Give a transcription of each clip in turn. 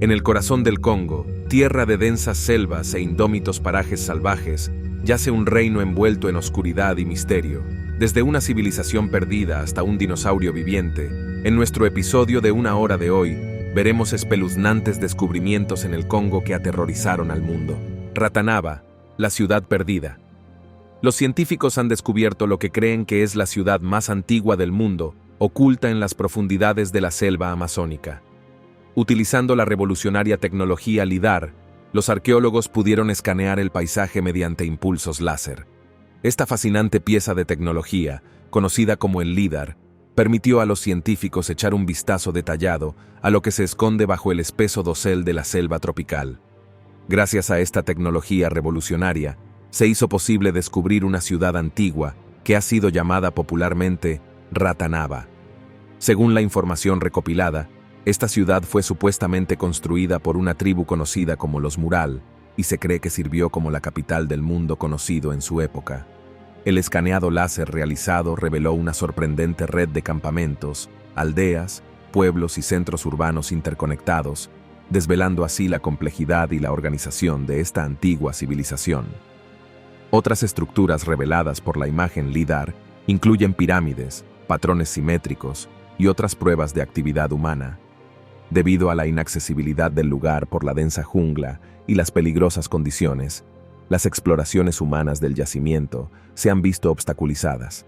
En el corazón del Congo, tierra de densas selvas e indómitos parajes salvajes, yace un reino envuelto en oscuridad y misterio. Desde una civilización perdida hasta un dinosaurio viviente, en nuestro episodio de Una Hora de hoy, veremos espeluznantes descubrimientos en el Congo que aterrorizaron al mundo. Ratanaba, la ciudad perdida. Los científicos han descubierto lo que creen que es la ciudad más antigua del mundo, oculta en las profundidades de la selva amazónica. Utilizando la revolucionaria tecnología LIDAR, los arqueólogos pudieron escanear el paisaje mediante impulsos láser. Esta fascinante pieza de tecnología, conocida como el LIDAR, permitió a los científicos echar un vistazo detallado a lo que se esconde bajo el espeso dosel de la selva tropical. Gracias a esta tecnología revolucionaria, se hizo posible descubrir una ciudad antigua que ha sido llamada popularmente Ratanaba. Según la información recopilada, esta ciudad fue supuestamente construida por una tribu conocida como los Mural, y se cree que sirvió como la capital del mundo conocido en su época. El escaneado láser realizado reveló una sorprendente red de campamentos, aldeas, pueblos y centros urbanos interconectados, desvelando así la complejidad y la organización de esta antigua civilización. Otras estructuras reveladas por la imagen LIDAR incluyen pirámides, patrones simétricos y otras pruebas de actividad humana. Debido a la inaccesibilidad del lugar por la densa jungla y las peligrosas condiciones, las exploraciones humanas del yacimiento se han visto obstaculizadas.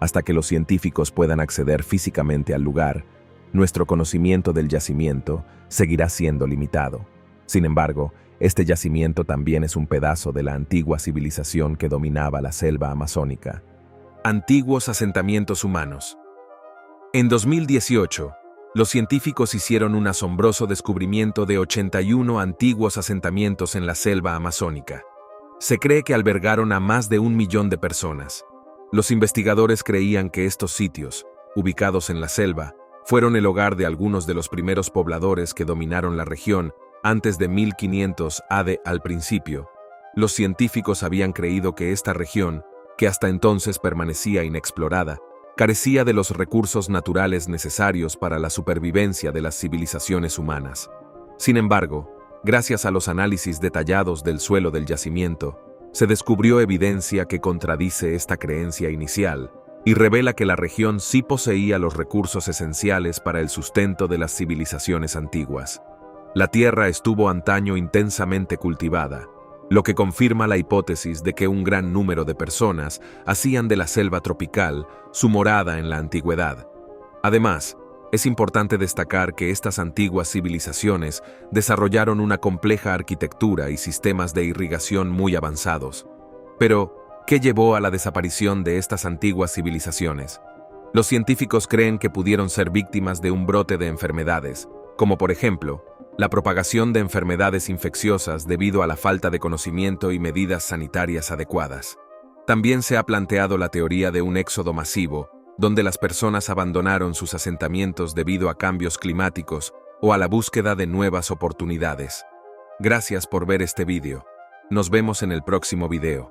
Hasta que los científicos puedan acceder físicamente al lugar, nuestro conocimiento del yacimiento seguirá siendo limitado. Sin embargo, este yacimiento también es un pedazo de la antigua civilización que dominaba la selva amazónica. Antiguos asentamientos humanos. En 2018, los científicos hicieron un asombroso descubrimiento de 81 antiguos asentamientos en la selva amazónica. Se cree que albergaron a más de 1 millón de personas. Los investigadores creían que estos sitios, ubicados en la selva, fueron el hogar de algunos de los primeros pobladores que dominaron la región antes de 1500 AD. Al principio, los científicos habían creído que esta región, que hasta entonces permanecía inexplorada, carecía de los recursos naturales necesarios para la supervivencia de las civilizaciones humanas. Sin embargo, gracias a los análisis detallados del suelo del yacimiento, se descubrió evidencia que contradice esta creencia inicial y revela que la región sí poseía los recursos esenciales para el sustento de las civilizaciones antiguas. La tierra estuvo antaño intensamente cultivada, lo que confirma la hipótesis de que un gran número de personas hacían de la selva tropical su morada en la antigüedad. Además, es importante destacar que estas antiguas civilizaciones desarrollaron una compleja arquitectura y sistemas de irrigación muy avanzados. Pero, ¿qué llevó a la desaparición de estas antiguas civilizaciones? Los científicos creen que pudieron ser víctimas de un brote de enfermedades, como por ejemplo, la propagación de enfermedades infecciosas debido a la falta de conocimiento y medidas sanitarias adecuadas. También se ha planteado la teoría de un éxodo masivo, donde las personas abandonaron sus asentamientos debido a cambios climáticos o a la búsqueda de nuevas oportunidades. Gracias por ver este video. Nos vemos en el próximo video.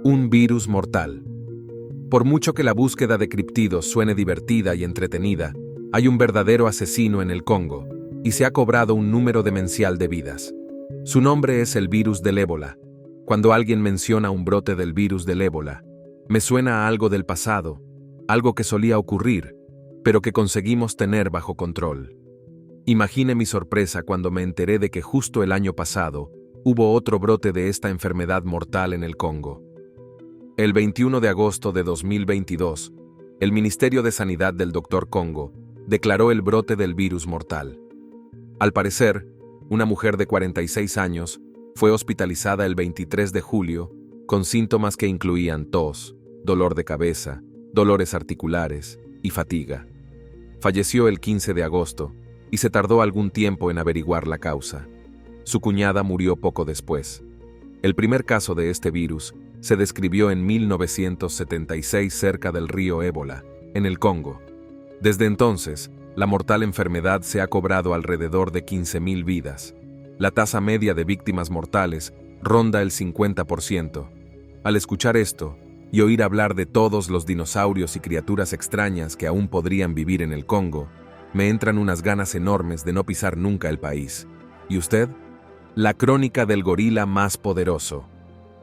Un virus mortal. Por mucho que la búsqueda de criptidos suene divertida y entretenida, hay un verdadero asesino en el Congo, y se ha cobrado un número demencial de vidas. Su nombre es el virus del ébola. Cuando alguien menciona un brote del virus del ébola, me suena a algo del pasado, algo que solía ocurrir, pero que conseguimos tener bajo control. Imagine mi sorpresa cuando me enteré de que justo el año pasado hubo otro brote de esta enfermedad mortal en el Congo. El 21 de agosto de 2022, el Ministerio de Sanidad del Dr. Congo declaró el brote del virus mortal. Al parecer, una mujer de 46 años fue hospitalizada el 23 de julio con síntomas que incluían tos, dolor de cabeza, dolores articulares y fatiga. Falleció el 15 de agosto y se tardó algún tiempo en averiguar la causa. Su cuñada murió poco después. El primer caso de este virus se describió en 1976 cerca del río Ébola, en el Congo. Desde entonces, la mortal enfermedad se ha cobrado alrededor de 15.000 vidas. La tasa media de víctimas mortales ronda el 50%. Al escuchar esto y oír hablar de todos los dinosaurios y criaturas extrañas que aún podrían vivir en el Congo, me entran unas ganas enormes de no pisar nunca el país. ¿Y usted? La crónica del gorila más poderoso.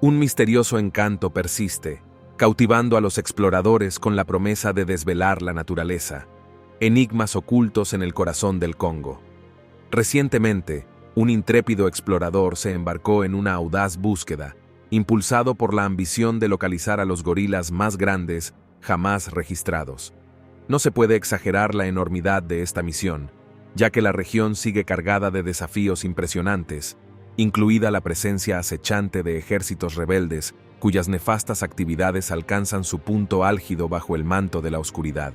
Un misterioso encanto persiste, cautivando a los exploradores con la promesa de desvelar la naturaleza. Enigmas ocultos en el corazón del Congo. Recientemente, un intrépido explorador se embarcó en una audaz búsqueda, impulsado por la ambición de localizar a los gorilas más grandes jamás registrados. No se puede exagerar la enormidad de esta misión, ya que la región sigue cargada de desafíos impresionantes, incluida la presencia acechante de ejércitos rebeldes cuyas nefastas actividades alcanzan su punto álgido bajo el manto de la oscuridad.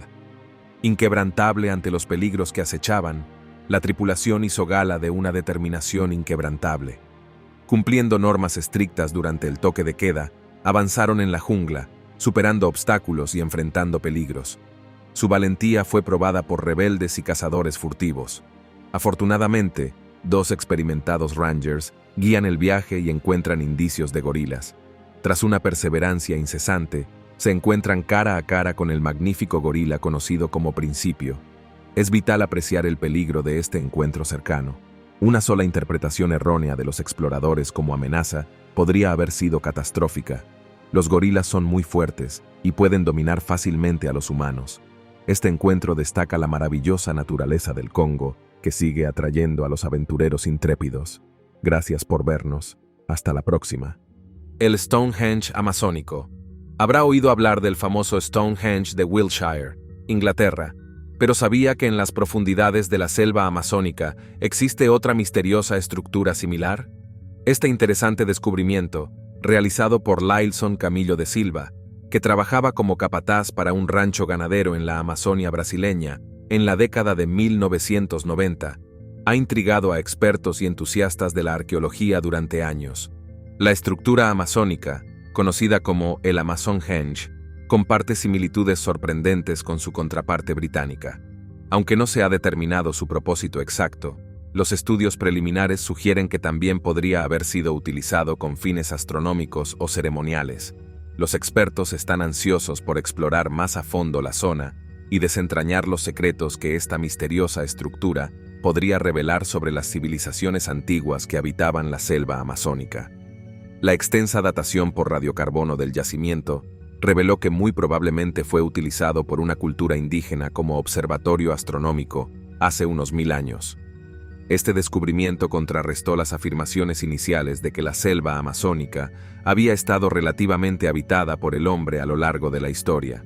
Inquebrantable ante los peligros que acechaban, la tripulación hizo gala de una determinación inquebrantable. Cumpliendo normas estrictas durante el toque de queda, avanzaron en la jungla, superando obstáculos y enfrentando peligros. Su valentía fue probada por rebeldes y cazadores furtivos. Afortunadamente, 2 experimentados rangers guían el viaje y encuentran indicios de gorilas. Tras una perseverancia incesante, se encuentran cara a cara con el magnífico gorila conocido como Principio. Es vital apreciar el peligro de este encuentro cercano. Una sola interpretación errónea de los exploradores como amenaza podría haber sido catastrófica. Los gorilas son muy fuertes y pueden dominar fácilmente a los humanos. Este encuentro destaca la maravillosa naturaleza del Congo, que sigue atrayendo a los aventureros intrépidos. Gracias por vernos. Hasta la próxima. El Stonehenge amazónico. Habrá oído hablar del famoso Stonehenge de Wiltshire, Inglaterra, pero ¿sabía que en las profundidades de la selva amazónica existe otra misteriosa estructura similar? Este interesante descubrimiento, realizado por Lylson Camilo de Silva, que trabajaba como capataz para un rancho ganadero en la Amazonia brasileña en la década de 1990, ha intrigado a expertos y entusiastas de la arqueología durante años. La estructura amazónica, conocida como el Amazonhenge, comparte similitudes sorprendentes con su contraparte británica. Aunque no se ha determinado su propósito exacto, los estudios preliminares sugieren que también podría haber sido utilizado con fines astronómicos o ceremoniales. Los expertos están ansiosos por explorar más a fondo la zona y desentrañar los secretos que esta misteriosa estructura podría revelar sobre las civilizaciones antiguas que habitaban la selva amazónica. La extensa datación por radiocarbono del yacimiento reveló que muy probablemente fue utilizado por una cultura indígena como observatorio astronómico hace unos 1000 años. Este descubrimiento contrarrestó las afirmaciones iniciales de que la selva amazónica había estado relativamente habitada por el hombre a lo largo de la historia.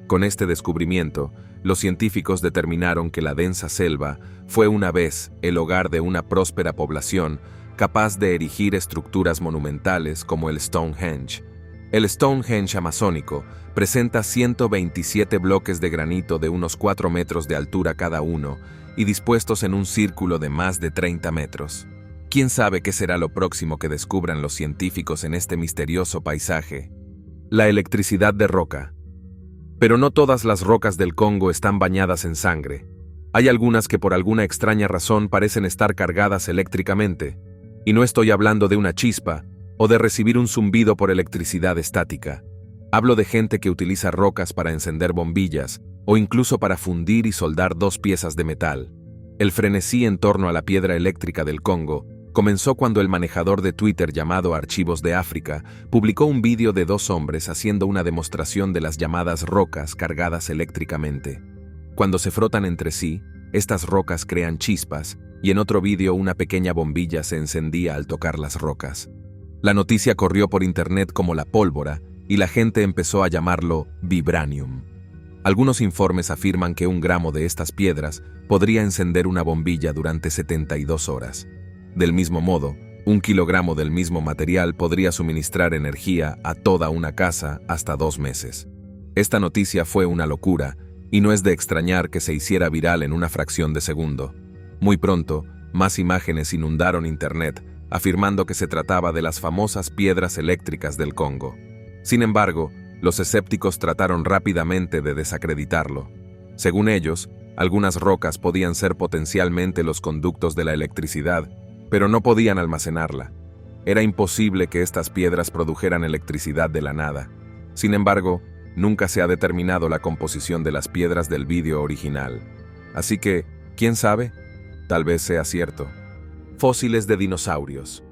Con este descubrimiento, los científicos determinaron que la densa selva fue una vez el hogar de una próspera población capaz de erigir estructuras monumentales como el Stonehenge. El Stonehenge amazónico presenta 127 bloques de granito de unos 4 metros de altura cada uno y dispuestos en un círculo de más de 30 metros. ¿Quién sabe qué será lo próximo que descubran los científicos en este misterioso paisaje? La electricidad de roca. Pero no todas las rocas del Congo están bañadas en sangre. Hay algunas que por alguna extraña razón parecen estar cargadas eléctricamente, y no estoy hablando de una chispa o de recibir un zumbido por electricidad estática. Hablo de gente que utiliza rocas para encender bombillas o incluso para fundir y soldar 2 piezas de metal. El frenesí en torno a la piedra eléctrica del Congo comenzó cuando el manejador de Twitter llamado Archivos de África publicó un vídeo de 2 hombres haciendo una demostración de las llamadas rocas cargadas eléctricamente. Cuando se frotan entre sí, estas rocas crean chispas, y en otro vídeo una pequeña bombilla se encendía al tocar las rocas. La noticia corrió por internet como la pólvora, y la gente empezó a llamarlo vibranium. Algunos informes afirman que 1 gramo de estas piedras podría encender una bombilla durante 72 horas. Del mismo modo, 1 kilogramo del mismo material podría suministrar energía a toda una casa hasta 2 meses. Esta noticia fue una locura, y no es de extrañar que se hiciera viral en una fracción de segundo. Muy pronto, más imágenes inundaron internet, afirmando que se trataba de las famosas piedras eléctricas del Congo. Sin embargo, los escépticos trataron rápidamente de desacreditarlo. Según ellos, algunas rocas podían ser potencialmente los conductos de la electricidad, pero no podían almacenarla. Era imposible que estas piedras produjeran electricidad de la nada. Sin embargo, nunca se ha determinado la composición de las piedras del vídeo original. Así que, ¿quién sabe? Tal vez sea cierto. Fósiles de dinosaurios.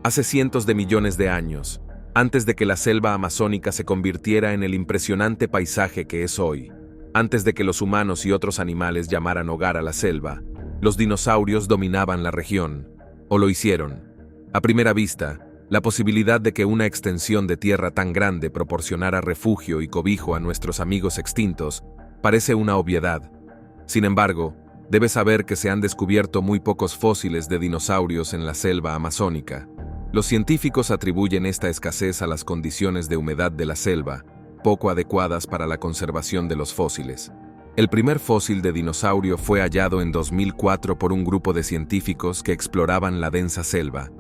Hace cientos de millones de años, antes de que la selva amazónica se convirtiera en el impresionante paisaje que es hoy, antes de que los humanos y otros animales llamaran hogar a la selva, los dinosaurios dominaban la región, o lo hicieron. A primera vista, la posibilidad de que una extensión de tierra tan grande proporcionara refugio y cobijo a nuestros amigos extintos parece una obviedad. Sin embargo, debes saber que se han descubierto muy pocos fósiles de dinosaurios en la selva amazónica. Los científicos atribuyen esta escasez a las condiciones de humedad de la selva, poco adecuadas para la conservación de los fósiles. El primer fósil de dinosaurio fue hallado en 2004 por un grupo de científicos que exploraban la densa selva.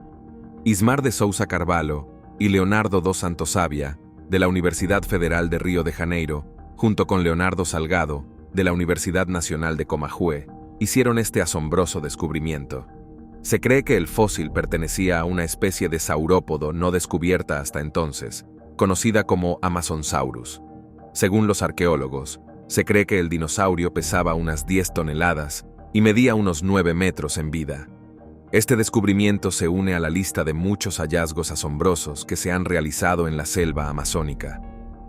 Ismar de Souza Carvalho y Leonardo dos Santosavia, de la Universidad Federal de Río de Janeiro, junto con Leonardo Salgado, de la Universidad Nacional de Comahue, hicieron este asombroso descubrimiento. Se cree que el fósil pertenecía a una especie de saurópodo no descubierta hasta entonces, conocida como Amazonsaurus. Según los arqueólogos, se cree que el dinosaurio pesaba unas 10 toneladas y medía unos 9 metros en vida. Este descubrimiento se une a la lista de muchos hallazgos asombrosos que se han realizado en la selva amazónica.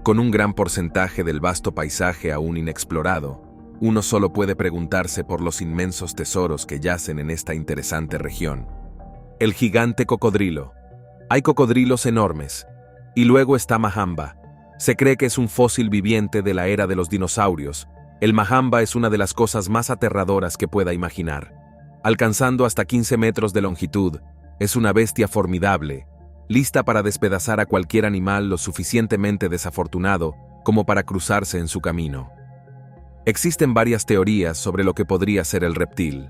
Con un gran porcentaje del vasto paisaje aún inexplorado, uno solo puede preguntarse por los inmensos tesoros que yacen en esta interesante región. El gigante cocodrilo. Hay cocodrilos enormes. Y luego está Mahamba. Se cree que es un fósil viviente de la era de los dinosaurios. El Mahamba es una de las cosas más aterradoras que pueda imaginar. Alcanzando hasta 15 metros de longitud, es una bestia formidable, lista para despedazar a cualquier animal lo suficientemente desafortunado como para cruzarse en su camino. Existen varias teorías sobre lo que podría ser el reptil.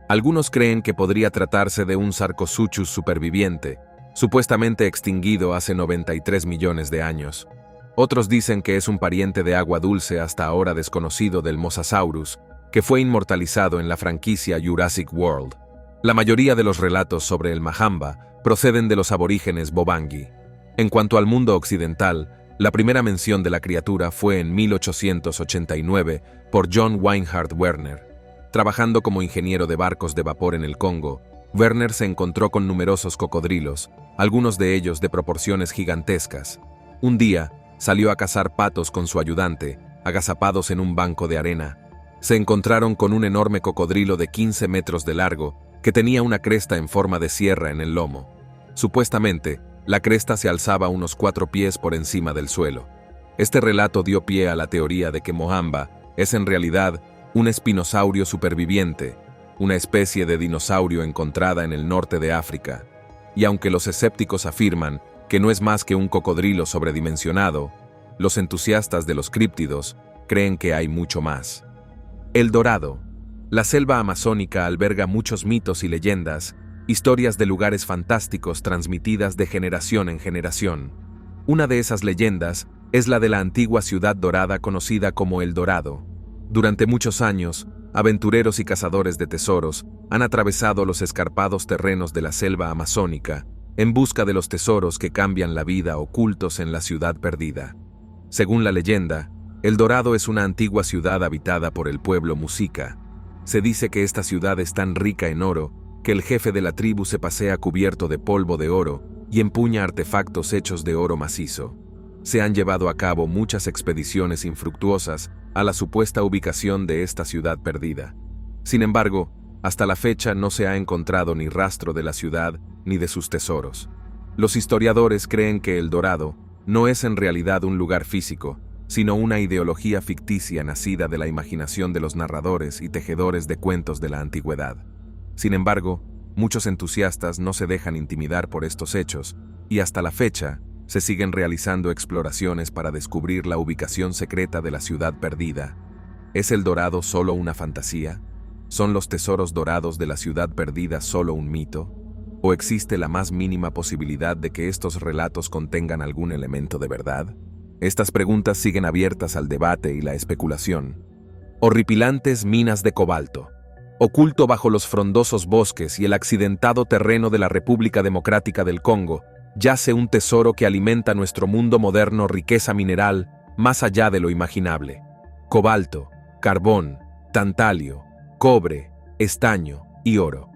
Algunos creen que podría tratarse de un Sarcosuchus superviviente, supuestamente extinguido hace 93 millones de años. Otros dicen que es un pariente de agua dulce hasta ahora desconocido del Mosasaurus, que fue inmortalizado en la franquicia Jurassic World. La mayoría de los relatos sobre el Mahamba proceden de los aborígenes Bobangi. En cuanto al mundo occidental, la primera mención de la criatura fue en 1889 por John Weinhard Werner. Trabajando como ingeniero de barcos de vapor en el Congo, Werner se encontró con numerosos cocodrilos, algunos de ellos de proporciones gigantescas. Un día, salió a cazar patos con su ayudante, agazapados en un banco de arena. Se encontraron con un enorme cocodrilo de 15 metros de largo que tenía una cresta en forma de sierra en el lomo. Supuestamente, la cresta se alzaba unos 4 pies por encima del suelo. Este relato dio pie a la teoría de que Mohamba es en realidad un espinosaurio superviviente, una especie de dinosaurio encontrada en el norte de África. Y aunque los escépticos afirman que no es más que un cocodrilo sobredimensionado, los entusiastas de los críptidos creen que hay mucho más. El dorado. La selva amazónica alberga muchos mitos y leyendas, historias de lugares fantásticos transmitidas de generación en generación. Una de esas leyendas es la de la antigua ciudad dorada conocida como El Dorado. Durante muchos años, aventureros y cazadores de tesoros han atravesado los escarpados terrenos de la selva amazónica en busca de los tesoros que cambian la vida ocultos en la ciudad perdida. Según la leyenda, El Dorado es una antigua ciudad habitada por el pueblo Muisca. Se dice que esta ciudad es tan rica en oro que el jefe de la tribu se pasea cubierto de polvo de oro y empuña artefactos hechos de oro macizo. Se han llevado a cabo muchas expediciones infructuosas a la supuesta ubicación de esta ciudad perdida. Sin embargo, hasta la fecha no se ha encontrado ni rastro de la ciudad ni de sus tesoros. Los historiadores creen que El Dorado no es en realidad un lugar físico, sino una ideología ficticia nacida de la imaginación de los narradores y tejedores de cuentos de la antigüedad. Sin embargo, muchos entusiastas no se dejan intimidar por estos hechos, y hasta la fecha se siguen realizando exploraciones para descubrir la ubicación secreta de la ciudad perdida. ¿Es El Dorado solo una fantasía? ¿Son los tesoros dorados de la ciudad perdida solo un mito? ¿O existe la más mínima posibilidad de que estos relatos contengan algún elemento de verdad? Estas preguntas siguen abiertas al debate y la especulación. Horripilantes minas de cobalto. Oculto bajo los frondosos bosques y el accidentado terreno de la República Democrática del Congo, yace un tesoro que alimenta nuestro mundo moderno riqueza mineral más allá de lo imaginable. Cobalto, carbón, tantalio, cobre, estaño y oro.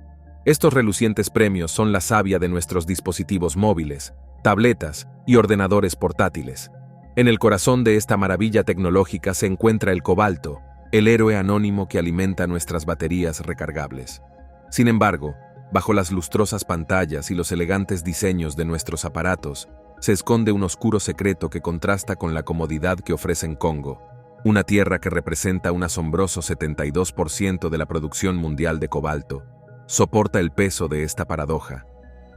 Estos relucientes premios son la savia de nuestros dispositivos móviles, tabletas y ordenadores portátiles. En el corazón de esta maravilla tecnológica se encuentra el cobalto, el héroe anónimo que alimenta nuestras baterías recargables. Sin embargo, bajo las lustrosas pantallas y los elegantes diseños de nuestros aparatos, se esconde un oscuro secreto que contrasta con la comodidad que ofrecen Congo, una tierra que representa un asombroso 72% de la producción mundial de cobalto. Soporta el peso de esta paradoja.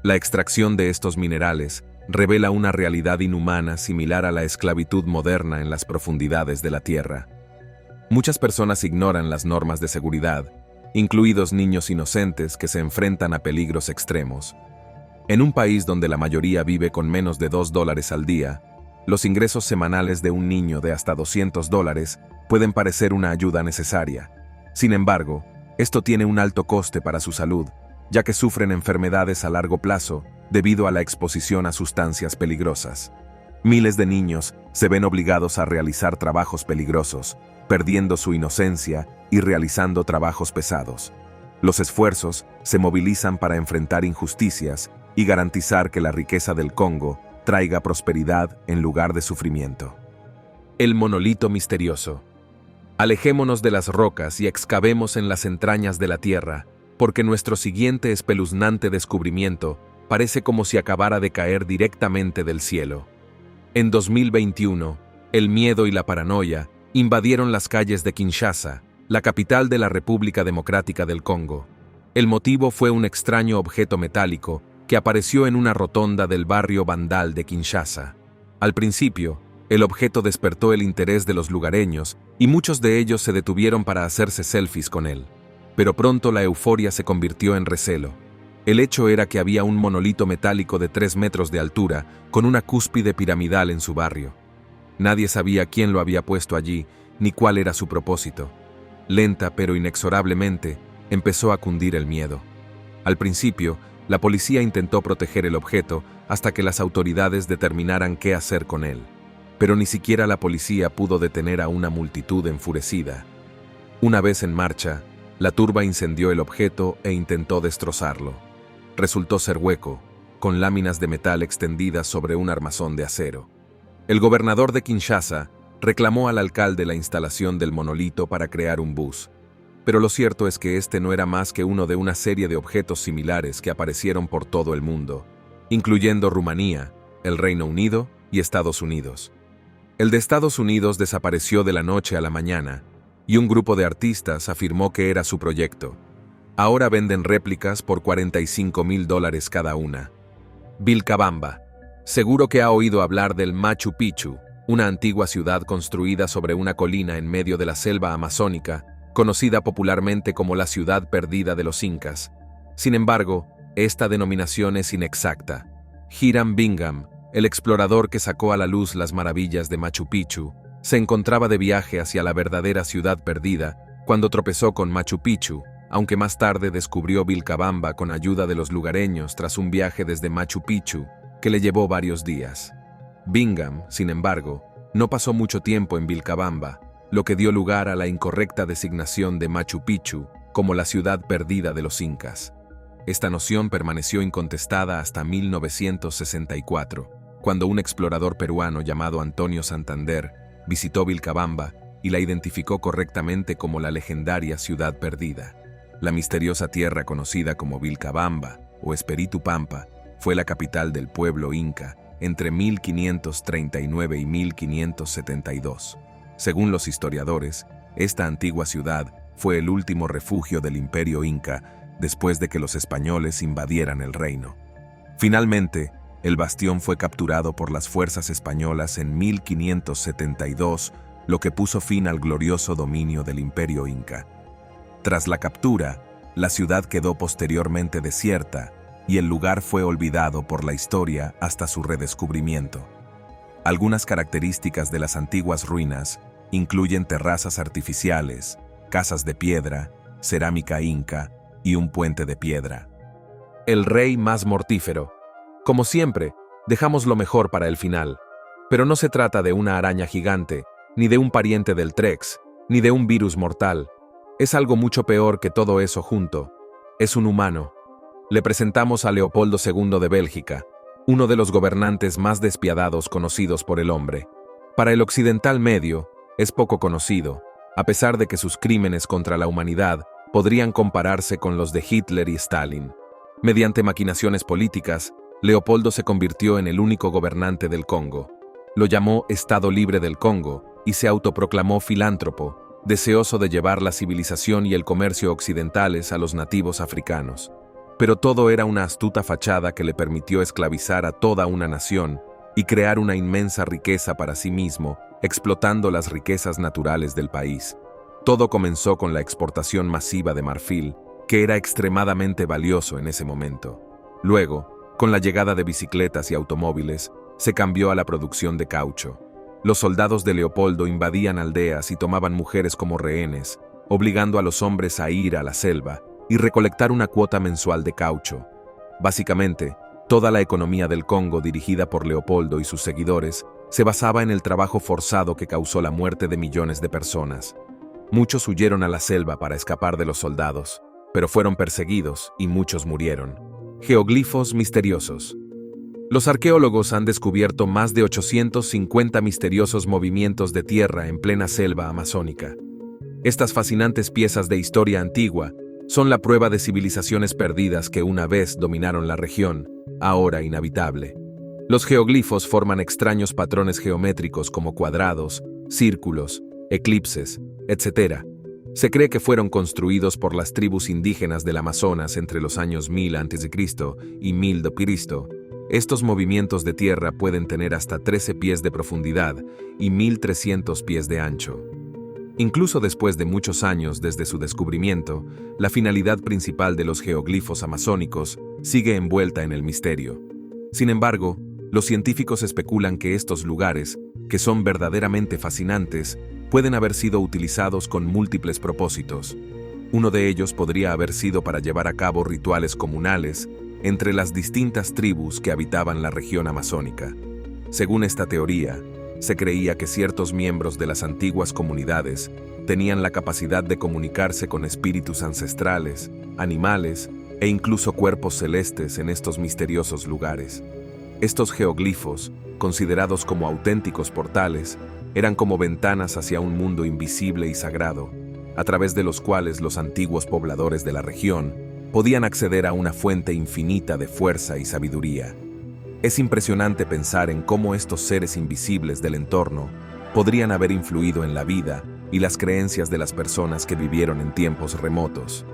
La extracción de estos minerales revela una realidad inhumana similar a la esclavitud moderna en las profundidades de la Tierra. Muchas personas ignoran las normas de seguridad, incluidos niños inocentes que se enfrentan a peligros extremos. En un país donde la mayoría vive con menos de $2 al día, los ingresos semanales de un niño de hasta $200 pueden parecer una ayuda necesaria. Sin embargo, esto tiene un alto coste para su salud, ya que sufren enfermedades a largo plazo debido a la exposición a sustancias peligrosas. Miles de niños se ven obligados a realizar trabajos peligrosos, perdiendo su inocencia y realizando trabajos pesados. Los esfuerzos se movilizan para enfrentar injusticias y garantizar que la riqueza del Congo traiga prosperidad en lugar de sufrimiento. El monolito misterioso. Alejémonos de las rocas y excavemos en las entrañas de la tierra, porque nuestro siguiente espeluznante descubrimiento parece como si acabara de caer directamente del cielo. En 2021, el miedo y la paranoia invadieron las calles de Kinshasa, la capital de la República Democrática del Congo. El motivo fue un extraño objeto metálico que apareció en una rotonda del barrio Bandal de Kinshasa. Al principio, el objeto despertó el interés de los lugareños y muchos de ellos se detuvieron para hacerse selfies con él. Pero pronto la euforia se convirtió en recelo. El hecho era que había un monolito metálico de 3 metros de altura con una cúspide piramidal en su barrio. Nadie sabía quién lo había puesto allí ni cuál era su propósito. Lenta pero inexorablemente, empezó a cundir el miedo. Al principio, la policía intentó proteger el objeto hasta que las autoridades determinaran qué hacer con él. Pero ni siquiera la policía pudo detener a una multitud enfurecida. Una vez en marcha, la turba incendió el objeto e intentó destrozarlo. Resultó ser hueco, con láminas de metal extendidas sobre un armazón de acero. El gobernador de Kinshasa reclamó al alcalde la instalación del monolito para crear un bus, pero lo cierto es que este no era más que uno de una serie de objetos similares que aparecieron por todo el mundo, incluyendo Rumanía, el Reino Unido y Estados Unidos. El de Estados Unidos desapareció de la noche a la mañana, y un grupo de artistas afirmó que era su proyecto. Ahora venden réplicas por $45,000 cada una. Vilcabamba. Seguro que ha oído hablar del Machu Picchu, una antigua ciudad construida sobre una colina en medio de la selva amazónica, conocida popularmente como la ciudad perdida de los incas. Sin embargo, esta denominación es inexacta. Hiram Bingham, el explorador que sacó a la luz las maravillas de Machu Picchu, se encontraba de viaje hacia la verdadera ciudad perdida cuando tropezó con Machu Picchu, aunque más tarde descubrió Vilcabamba con ayuda de los lugareños tras un viaje desde Machu Picchu que le llevó varios días. Bingham, sin embargo, no pasó mucho tiempo en Vilcabamba, lo que dio lugar a la incorrecta designación de Machu Picchu como la ciudad perdida de los incas. Esta noción permaneció incontestada hasta 1964, cuando un explorador peruano llamado Antonio Santander visitó Vilcabamba y la identificó correctamente como la legendaria ciudad perdida. La misteriosa tierra conocida como Vilcabamba o Espiritu Pampa fue la capital del pueblo inca entre 1539 y 1572. Según los historiadores, esta antigua ciudad fue el último refugio del imperio inca después de que los españoles invadieran el reino. Finalmente, el bastión fue capturado por las fuerzas españolas en 1572, lo que puso fin al glorioso dominio del imperio inca. Tras la captura, la ciudad quedó posteriormente desierta y el lugar fue olvidado por la historia hasta su redescubrimiento. Algunas características de las antiguas ruinas incluyen terrazas artificiales, casas de piedra, cerámica inca y un puente de piedra. El rey más mortífero. Como siempre, dejamos lo mejor para el final, pero no se trata de una araña gigante, ni de un pariente del Trex, ni de un virus mortal. Es algo mucho peor que todo eso junto. Es un humano, Le presentamos a Leopoldo II de Bélgica, uno de los gobernantes más despiadados conocidos por el hombre. Para el occidental medio, es poco conocido, a pesar de que sus crímenes contra la humanidad podrían compararse con los de Hitler y Stalin. Mediante maquinaciones políticas, Leopoldo se convirtió en el único gobernante del Congo. Lo llamó Estado Libre del Congo y se autoproclamó filántropo, deseoso de llevar la civilización y el comercio occidentales a los nativos africanos. Pero todo era una astuta fachada que le permitió esclavizar a toda una nación y crear una inmensa riqueza para sí mismo, explotando las riquezas naturales del país. Todo comenzó con la exportación masiva de marfil, que era extremadamente valioso en ese momento. Luego, con la llegada de bicicletas y automóviles, se cambió a la producción de caucho. Los soldados de Leopoldo invadían aldeas y tomaban mujeres como rehenes, obligando a los hombres a ir a la selva y recolectar una cuota mensual de caucho. Básicamente, toda la economía del Congo dirigida por Leopoldo y sus seguidores se basaba en el trabajo forzado que causó la muerte de millones de personas. Muchos huyeron a la selva para escapar de los soldados, pero fueron perseguidos y muchos murieron. Geoglifos misteriosos. Los arqueólogos han descubierto más de 850 misteriosos movimientos de tierra en plena selva amazónica. Estas fascinantes piezas de historia antigua son la prueba de civilizaciones perdidas que una vez dominaron la región, ahora inhabitable. Los geoglifos forman extraños patrones geométricos como cuadrados, círculos, eclipses, etc. Se cree que fueron construidos por las tribus indígenas del Amazonas entre los años 1000 a.C. y 1000 d.C. Estos movimientos de tierra pueden tener hasta 13 pies de profundidad y 1300 pies de ancho. Incluso después de muchos años desde su descubrimiento, la finalidad principal de los geoglifos amazónicos sigue envuelta en el misterio. Sin embargo, los científicos especulan que estos lugares, que son verdaderamente fascinantes, pueden haber sido utilizados con múltiples propósitos. Uno de ellos podría haber sido para llevar a cabo rituales comunales entre las distintas tribus que habitaban la región amazónica. Según esta teoría, se creía que ciertos miembros de las antiguas comunidades tenían la capacidad de comunicarse con espíritus ancestrales, animales e incluso cuerpos celestes en estos misteriosos lugares. Estos geoglifos, considerados como auténticos portales, eran como ventanas hacia un mundo invisible y sagrado, a través de los cuales los antiguos pobladores de la región podían acceder a una fuente infinita de fuerza y sabiduría. Es impresionante pensar en cómo estos seres invisibles del entorno podrían haber influido en la vida y las creencias de las personas que vivieron en tiempos remotos.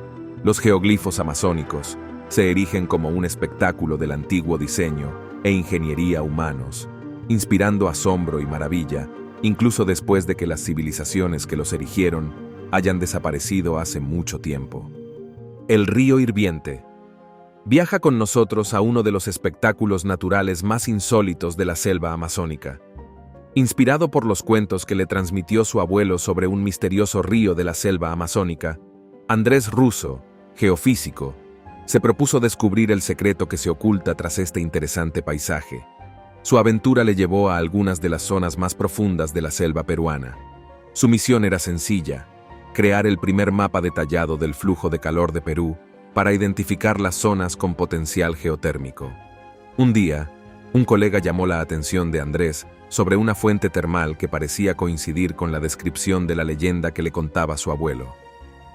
Los geoglifos amazónicos se erigen como un espectáculo del antiguo diseño e ingeniería humanos, inspirando asombro y maravilla, incluso después de que las civilizaciones que los erigieron hayan desaparecido hace mucho tiempo. El río hirviente. Viaja con nosotros a uno de los espectáculos naturales más insólitos de la selva amazónica. Inspirado por los cuentos que le transmitió su abuelo sobre un misterioso río de la selva amazónica, Andrés Russo, geofísico, se propuso descubrir el secreto que se oculta tras este interesante paisaje. Su aventura le llevó a algunas de las zonas más profundas de la selva peruana. Su misión era sencilla: crear el primer mapa detallado del flujo de calor de Perú para identificar las zonas con potencial geotérmico. Un día, un colega llamó la atención de Andrés sobre una fuente termal que parecía coincidir con la descripción de la leyenda que le contaba su abuelo.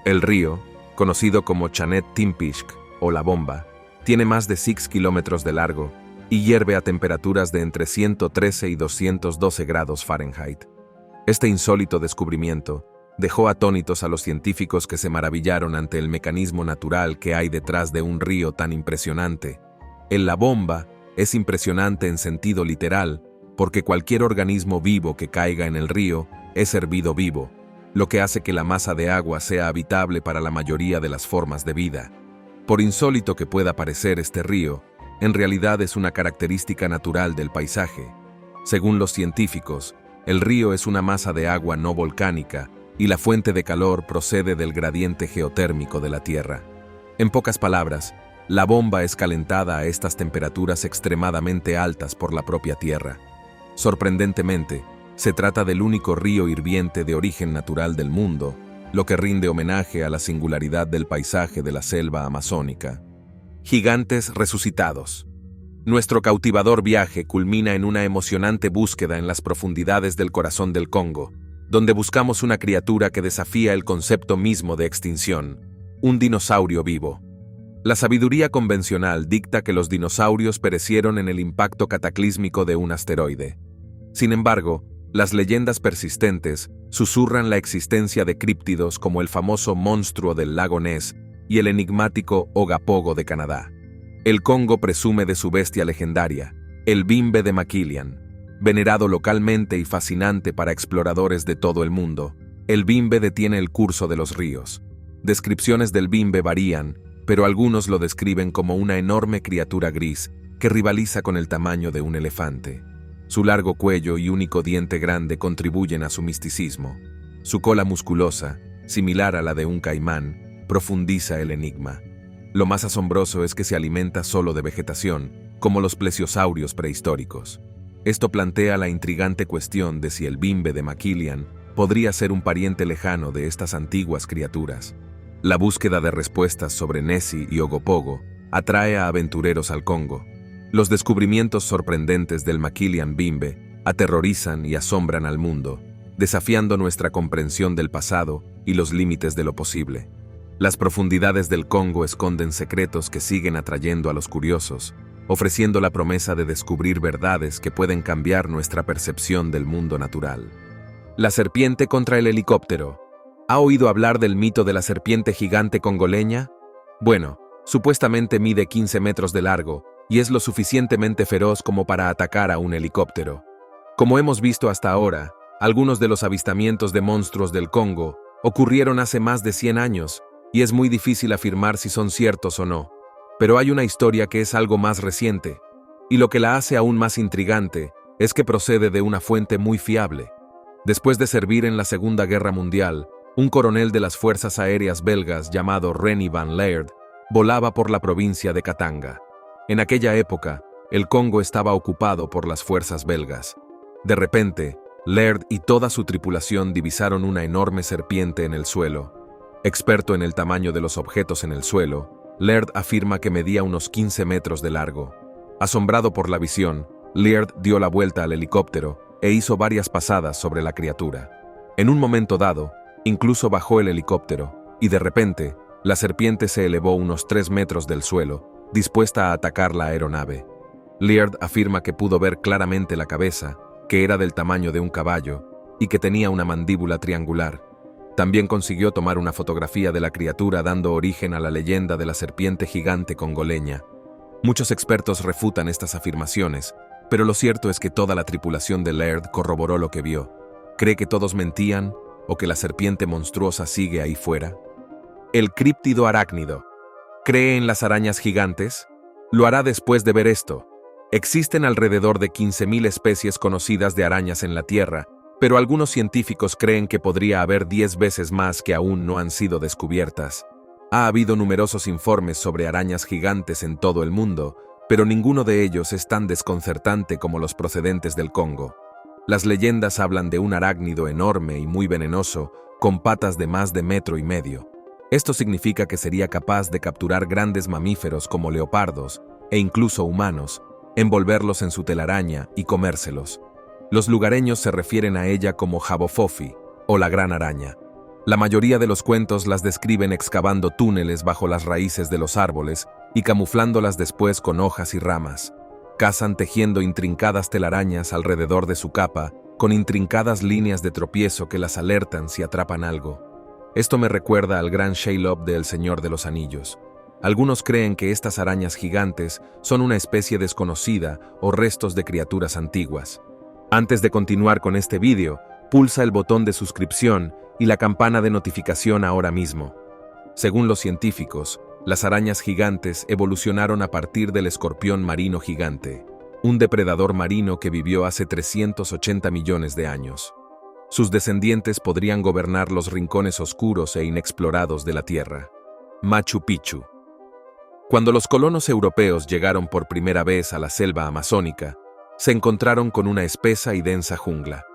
El río, conocido como Chanet Timpishk o La Bomba, tiene más de 6 kilómetros de largo y hierve a temperaturas de entre 113 y 212 grados Fahrenheit. Este insólito descubrimiento dejó atónitos a los científicos que se maravillaron ante el mecanismo natural que hay detrás de un río tan impresionante. El La Bomba es impresionante en sentido literal, porque cualquier organismo vivo que caiga en el río es hervido vivo, lo que hace que la masa de agua sea habitable para la mayoría de las formas de vida. Por insólito que pueda parecer este río, en realidad es una característica natural del paisaje. Según los científicos, el río es una masa de agua no volcánica y la fuente de calor procede del gradiente geotérmico de la Tierra. En pocas palabras, la bomba es calentada a estas temperaturas extremadamente altas por la propia Tierra. Sorprendentemente, se trata del único río hirviente de origen natural del mundo, lo que rinde homenaje a la singularidad del paisaje de la selva amazónica. Gigantes resucitados. Nuestro cautivador viaje culmina en una emocionante búsqueda en las profundidades del corazón del Congo, donde buscamos una criatura que desafía el concepto mismo de extinción, un dinosaurio vivo. La sabiduría convencional dicta que los dinosaurios perecieron en el impacto cataclísmico de un asteroide. Sin embargo, las leyendas persistentes susurran la existencia de críptidos como el famoso monstruo del lago Ness y el enigmático Ogopogo de Canadá. El Congo presume de su bestia legendaria, el bimbe de Maquilian. Venerado localmente y fascinante para exploradores de todo el mundo, el bimbe detiene el curso de los ríos. Descripciones del bimbe varían, pero algunos lo describen como una enorme criatura gris que rivaliza con el tamaño de un elefante. Su largo cuello y único diente grande contribuyen a su misticismo. Su cola musculosa, similar a la de un caimán, profundiza el enigma. Lo más asombroso es que se alimenta solo de vegetación, como los plesiosaurios prehistóricos. Esto plantea la intrigante cuestión de si el bimbe de Maquilian podría ser un pariente lejano de estas antiguas criaturas. La búsqueda de respuestas sobre Nessie y Ogopogo atrae a aventureros al Congo. Los descubrimientos sorprendentes del Maquilian bimbe aterrorizan y asombran al mundo, desafiando nuestra comprensión del pasado y los límites de lo posible. Las profundidades del Congo esconden secretos que siguen atrayendo a los curiosos, ofreciendo la promesa de descubrir verdades que pueden cambiar nuestra percepción del mundo natural. La serpiente contra el helicóptero. ¿Ha oído hablar del mito de la serpiente gigante congoleña? Bueno, supuestamente mide 15 metros de largo y es lo suficientemente feroz como para atacar a un helicóptero. Como hemos visto hasta ahora, algunos de los avistamientos de monstruos del Congo ocurrieron hace más de 100 años, y es muy difícil afirmar si son ciertos o no. Pero hay una historia que es algo más reciente, y lo que la hace aún más intrigante es que procede de una fuente muy fiable. Después de servir en la Segunda Guerra Mundial, un coronel de las Fuerzas Aéreas belgas llamado René van Laird volaba por la provincia de Katanga. En aquella época, el Congo estaba ocupado por las fuerzas belgas. De repente, Laird y toda su tripulación divisaron una enorme serpiente en el suelo. Experto en el tamaño de los objetos en el suelo, Laird afirma que medía unos 15 metros de largo. Asombrado por la visión, Laird dio la vuelta al helicóptero e hizo varias pasadas sobre la criatura. En un momento dado, incluso bajó el helicóptero, y de repente, la serpiente se elevó unos 3 metros del suelo, dispuesta a atacar la aeronave. Laird afirma que pudo ver claramente la cabeza, que era del tamaño de un caballo, y que tenía una mandíbula triangular. También consiguió tomar una fotografía de la criatura dando origen a la leyenda de la serpiente gigante congoleña. Muchos expertos refutan estas afirmaciones, pero lo cierto es que toda la tripulación de Laird corroboró lo que vio. ¿Cree que todos mentían o que la serpiente monstruosa sigue ahí fuera? El críptido arácnido. ¿Cree en las arañas gigantes? Lo hará después de ver esto. Existen alrededor de 15.000 especies conocidas de arañas en la Tierra, pero algunos científicos creen que podría haber 10 veces más que aún no han sido descubiertas. Ha habido numerosos informes sobre arañas gigantes en todo el mundo, pero ninguno de ellos es tan desconcertante como los procedentes del Congo. Las leyendas hablan de un arácnido enorme y muy venenoso, con patas de más de 1,5 metros. Esto significa que sería capaz de capturar grandes mamíferos como leopardos, e incluso humanos, envolverlos en su telaraña y comérselos. Los lugareños se refieren a ella como Jabofofi, o la gran araña. La mayoría de los cuentos las describen excavando túneles bajo las raíces de los árboles y camuflándolas después con hojas y ramas. Cazan tejiendo intrincadas telarañas alrededor de su capa, con intrincadas líneas de tropiezo que las alertan si atrapan algo. Esto me recuerda al gran Shelob de El Señor de los Anillos. Algunos creen que estas arañas gigantes son una especie desconocida o restos de criaturas antiguas. Antes de continuar con este vídeo, pulsa el botón de suscripción y la campana de notificación ahora mismo. Según los científicos, las arañas gigantes evolucionaron a partir del escorpión marino gigante, un depredador marino que vivió hace 380 millones de años. Sus descendientes podrían gobernar los rincones oscuros e inexplorados de la Tierra. Machu Picchu. Cuando los colonos europeos llegaron por primera vez a la selva amazónica, se encontraron con una espesa y densa jungla.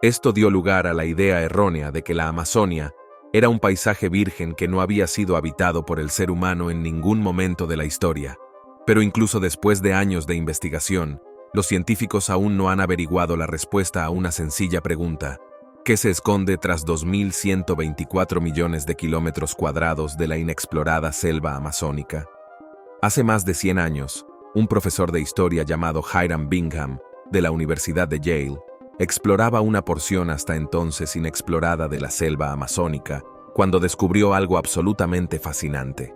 Esto dio lugar a la idea errónea de que la Amazonia Era un paisaje virgen que no había sido habitado por el ser humano en ningún momento de la historia. Pero incluso después de años de investigación, los científicos aún no han averiguado la respuesta a una sencilla pregunta: ¿qué se esconde tras 2.124 millones de kilómetros cuadrados de la inexplorada selva amazónica? Hace más de 100 años, un profesor de historia llamado Hiram Bingham, de la Universidad de Yale, exploraba una porción hasta entonces inexplorada de la selva amazónica, cuando descubrió algo absolutamente fascinante.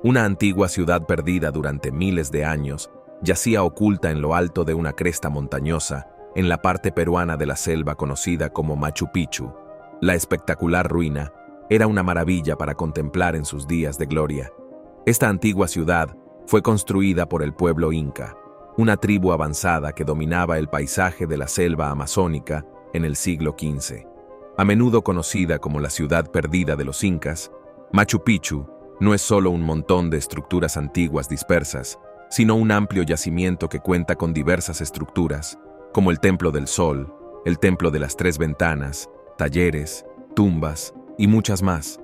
Una antigua ciudad perdida durante miles de años yacía oculta en lo alto de una cresta montañosa, en la parte peruana de la selva conocida como Machu Picchu. La espectacular ruina era una maravilla para contemplar en sus días de gloria. Esta antigua ciudad fue construida por el pueblo inca, una tribu avanzada que dominaba el paisaje de la selva amazónica en el siglo XV. A menudo conocida como la ciudad perdida de los incas, Machu Picchu no es solo un montón de estructuras antiguas dispersas, sino un amplio yacimiento que cuenta con diversas estructuras, como el Templo del Sol, el Templo de las Tres Ventanas, talleres, tumbas y muchas más.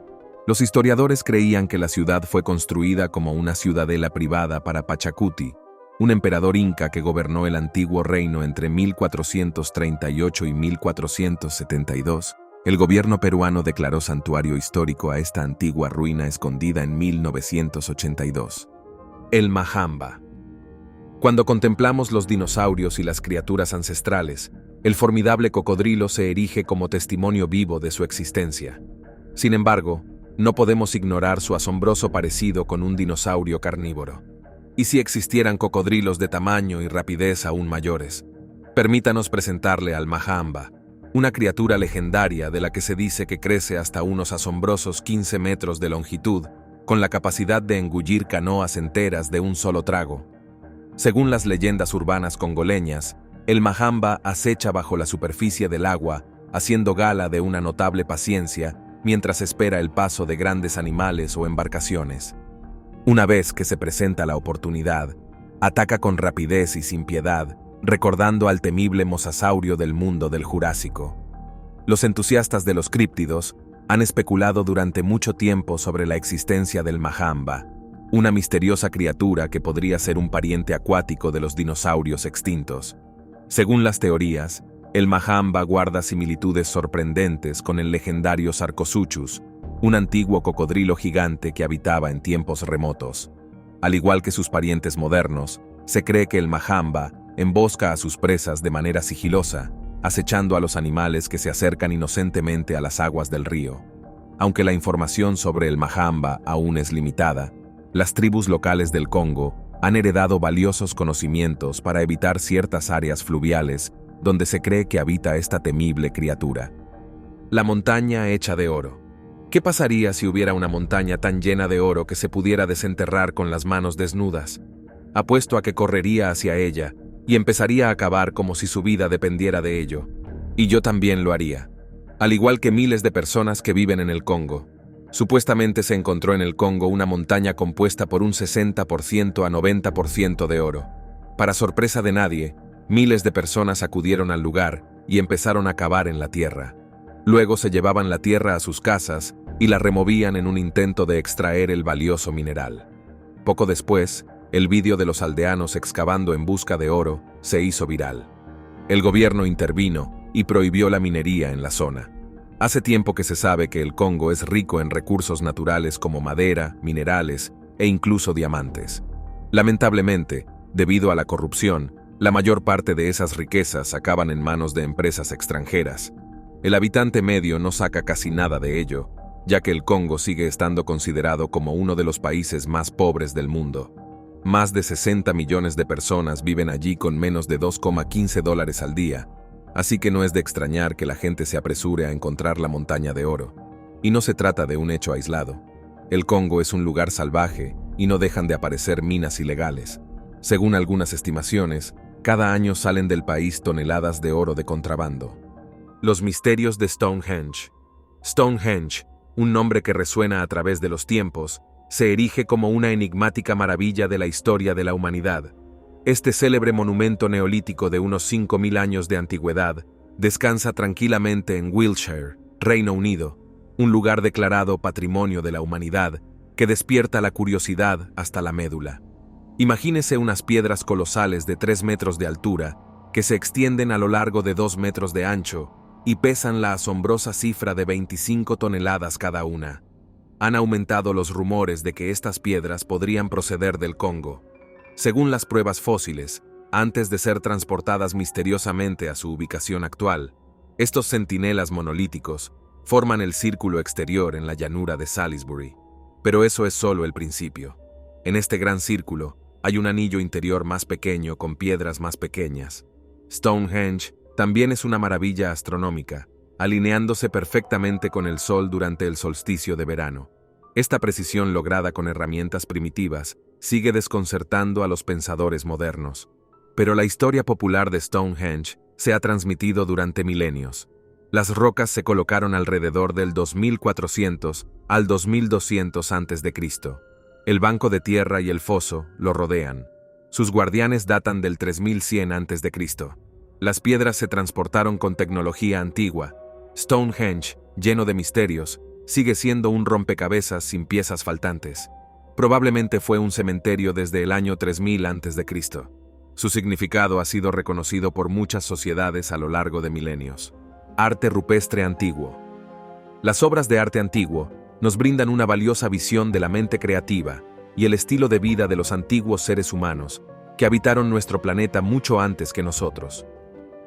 Los historiadores creían que la ciudad fue construida como una ciudadela privada para Pachacuti, un emperador inca que gobernó el antiguo reino entre 1438 y 1472. El gobierno peruano declaró santuario histórico a esta antigua ruina escondida en 1982. El Majamba. Cuando contemplamos los dinosaurios y las criaturas ancestrales, el formidable cocodrilo se erige como testimonio vivo de su existencia. Sin embargo, no podemos ignorar su asombroso parecido con un dinosaurio carnívoro. ¿Y si existieran cocodrilos de tamaño y rapidez aún mayores? Permítanos presentarle al Majamba, una criatura legendaria de la que se dice que crece hasta unos asombrosos 15 metros de longitud, con la capacidad de engullir canoas enteras de un solo trago. Según las leyendas urbanas congoleñas, el Majamba acecha bajo la superficie del agua, haciendo gala de una notable paciencia mientras espera el paso de grandes animales o embarcaciones. Una vez que se presenta la oportunidad, ataca con rapidez y sin piedad, recordando al temible mosasaurio del mundo del Jurásico. Los entusiastas de los críptidos han especulado durante mucho tiempo sobre la existencia del Majamba, una misteriosa criatura que podría ser un pariente acuático de los dinosaurios extintos. Según las teorías, el Majamba guarda similitudes sorprendentes con el legendario Sarcosuchus, un antiguo cocodrilo gigante que habitaba en tiempos remotos. Al igual que sus parientes modernos, se cree que el Majamba embosca a sus presas de manera sigilosa, acechando a los animales que se acercan inocentemente a las aguas del río. Aunque la información sobre el Majamba aún es limitada, las tribus locales del Congo han heredado valiosos conocimientos para evitar ciertas áreas fluviales donde se cree que habita esta temible criatura. La montaña hecha de oro. ¿Qué pasaría si hubiera una montaña tan llena de oro que se pudiera desenterrar con las manos desnudas? Apuesto a que correría hacia ella y empezaría a cavar como si su vida dependiera de ello. Y yo también lo haría. Al igual que miles de personas que viven en el Congo. Supuestamente se encontró en el Congo una montaña compuesta por un 60% a 90% de oro. Para sorpresa de nadie, miles de personas acudieron al lugar y empezaron a cavar en la tierra. Luego se llevaban la tierra a sus casas y la removían en un intento de extraer el valioso mineral. Poco después, el vídeo de los aldeanos excavando en busca de oro se hizo viral. El gobierno intervino y prohibió la minería en la zona. Hace tiempo que se sabe que el Congo es rico en recursos naturales como madera, minerales e incluso diamantes. Lamentablemente, debido a la corrupción, la mayor parte de esas riquezas acaban en manos de empresas extranjeras. El habitante medio no saca casi nada de ello, ya que el Congo sigue estando considerado como uno de los países más pobres del mundo. Más de 60 millones de personas viven allí con menos de $2,15 al día, así que no es de extrañar que la gente se apresure a encontrar la montaña de oro. Y no se trata de un hecho aislado. El Congo es un lugar salvaje y no dejan de aparecer minas ilegales. Según algunas estimaciones, cada año salen del país toneladas de oro de contrabando. Los misterios de Stonehenge. Stonehenge, un nombre que resuena a través de los tiempos, se erige como una enigmática maravilla de la historia de la humanidad. Este célebre monumento neolítico de unos 5.000 años de antigüedad descansa tranquilamente en Wiltshire, Reino Unido, un lugar declarado Patrimonio de la Humanidad que despierta la curiosidad hasta la médula. Imagínese unas piedras colosales de 3 metros de altura que se extienden a lo largo de 2 metros de ancho y pesan la asombrosa cifra de 25 toneladas cada una. Han aumentado los rumores de que estas piedras podrían proceder del Congo. Según las pruebas fósiles, antes de ser transportadas misteriosamente a su ubicación actual, estos centinelas monolíticos forman el círculo exterior en la llanura de Salisbury. Pero eso es solo el principio. En este gran círculo hay un anillo interior más pequeño con piedras más pequeñas. Stonehenge también es una maravilla astronómica, alineándose perfectamente con el Sol durante el solsticio de verano. Esta precisión lograda con herramientas primitivas sigue desconcertando a los pensadores modernos. Pero la historia popular de Stonehenge se ha transmitido durante milenios. Las rocas se colocaron alrededor del 2400 al 2200 a.C. El banco de tierra y el foso lo rodean. Sus guardianes datan del 3100 a.C. Las piedras se transportaron con tecnología antigua. Stonehenge, lleno de misterios, sigue siendo un rompecabezas sin piezas faltantes. Probablemente fue un cementerio desde el año 3000 a.C. Su significado ha sido reconocido por muchas sociedades a lo largo de milenios. Arte rupestre antiguo. Las obras de arte antiguo nos brindan una valiosa visión de la mente creativa y el estilo de vida de los antiguos seres humanos que habitaron nuestro planeta mucho antes que nosotros.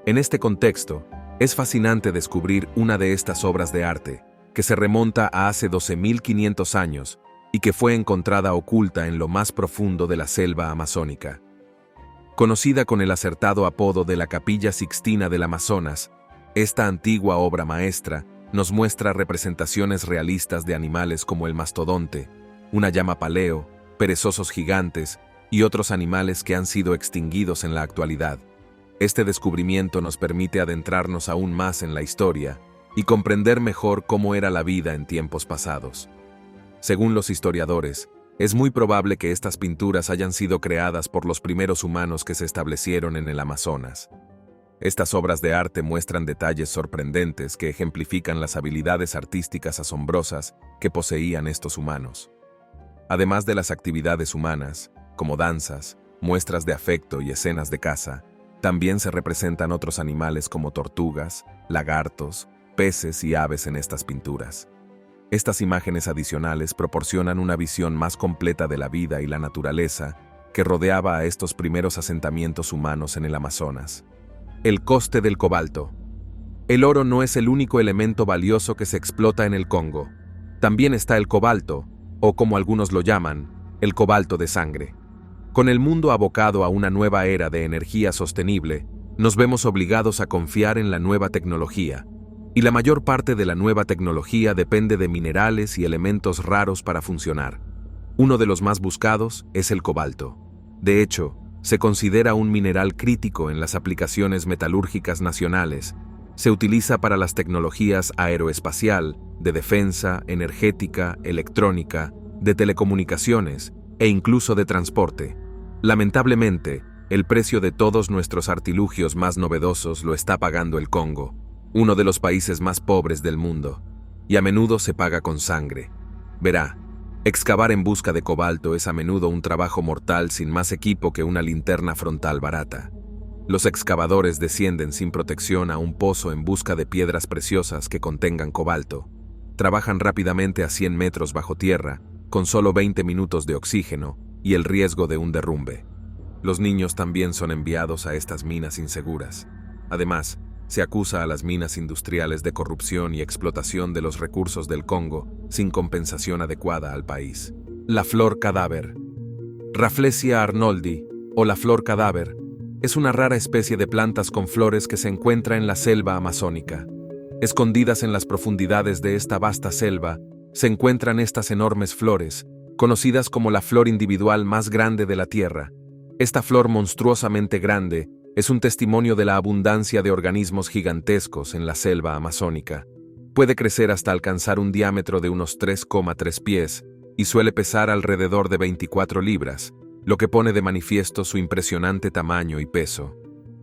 En este contexto, es fascinante descubrir una de estas obras de arte, que se remonta a hace 12.500 años y que fue encontrada oculta en lo más profundo de la selva amazónica. Conocida con el acertado apodo de la Capilla Sixtina del Amazonas, esta antigua obra maestra nos muestra representaciones realistas de animales como el mastodonte, una llama paleo, perezosos gigantes y otros animales que han sido extinguidos en la actualidad. Este descubrimiento nos permite adentrarnos aún más en la historia y comprender mejor cómo era la vida en tiempos pasados. Según los historiadores, es muy probable que estas pinturas hayan sido creadas por los primeros humanos que se establecieron en el Amazonas. Estas obras de arte muestran detalles sorprendentes que ejemplifican las habilidades artísticas asombrosas que poseían estos humanos. Además de las actividades humanas, como danzas, muestras de afecto y escenas de caza, también se representan otros animales como tortugas, lagartos, peces y aves en estas pinturas. Estas imágenes adicionales proporcionan una visión más completa de la vida y la naturaleza que rodeaba a estos primeros asentamientos humanos en el Amazonas. El coste del cobalto. El oro no es el único elemento valioso que se explota en el Congo. También está el cobalto, o como algunos lo llaman, el cobalto de sangre. Con el mundo abocado a una nueva era de energía sostenible, nos vemos obligados a confiar en la nueva tecnología, y la mayor parte de la nueva tecnología depende de minerales y elementos raros para funcionar. Uno de los más buscados es el cobalto. De hecho, se considera un mineral crítico en las aplicaciones metalúrgicas nacionales. Se utiliza para las tecnologías aeroespacial, de defensa, energética, electrónica, de telecomunicaciones e incluso de transporte. Lamentablemente, el precio de todos nuestros artilugios más novedosos lo está pagando el Congo, uno de los países más pobres del mundo, y a menudo se paga con sangre. Verá, excavar en busca de cobalto es a menudo un trabajo mortal sin más equipo que una linterna frontal barata. Los excavadores descienden sin protección a un pozo en busca de piedras preciosas que contengan cobalto. Trabajan rápidamente a 100 metros bajo tierra, con solo 20 minutos de oxígeno y el riesgo de un derrumbe. Los niños también son enviados a estas minas inseguras. Además, se acusa a las minas industriales de corrupción y explotación de los recursos del Congo sin compensación adecuada al país. La flor cadáver. Rafflesia arnoldi, o la flor cadáver, es una rara especie de plantas con flores que se encuentra en la selva amazónica. Escondidas en las profundidades de esta vasta selva, se encuentran estas enormes flores, conocidas como la flor individual más grande de la Tierra. Esta flor monstruosamente grande es un testimonio de la abundancia de organismos gigantescos en la selva amazónica. Puede crecer hasta alcanzar un diámetro de unos 3,3 pies y suele pesar alrededor de 24 libras, lo que pone de manifiesto su impresionante tamaño y peso.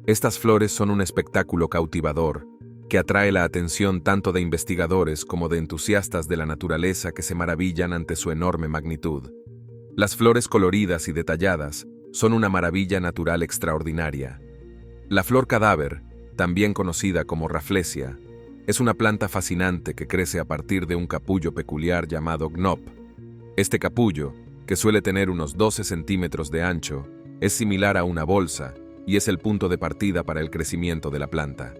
Estas flores son un espectáculo cautivador, que atrae la atención tanto de investigadores como de entusiastas de la naturaleza que se maravillan ante su enorme magnitud. Las flores coloridas y detalladas son una maravilla natural extraordinaria. La flor cadáver, también conocida como Rafflesia, es una planta fascinante que crece a partir de un capullo peculiar llamado gnop. Este capullo, que suele tener unos 12 centímetros de ancho, es similar a una bolsa y es el punto de partida para el crecimiento de la planta.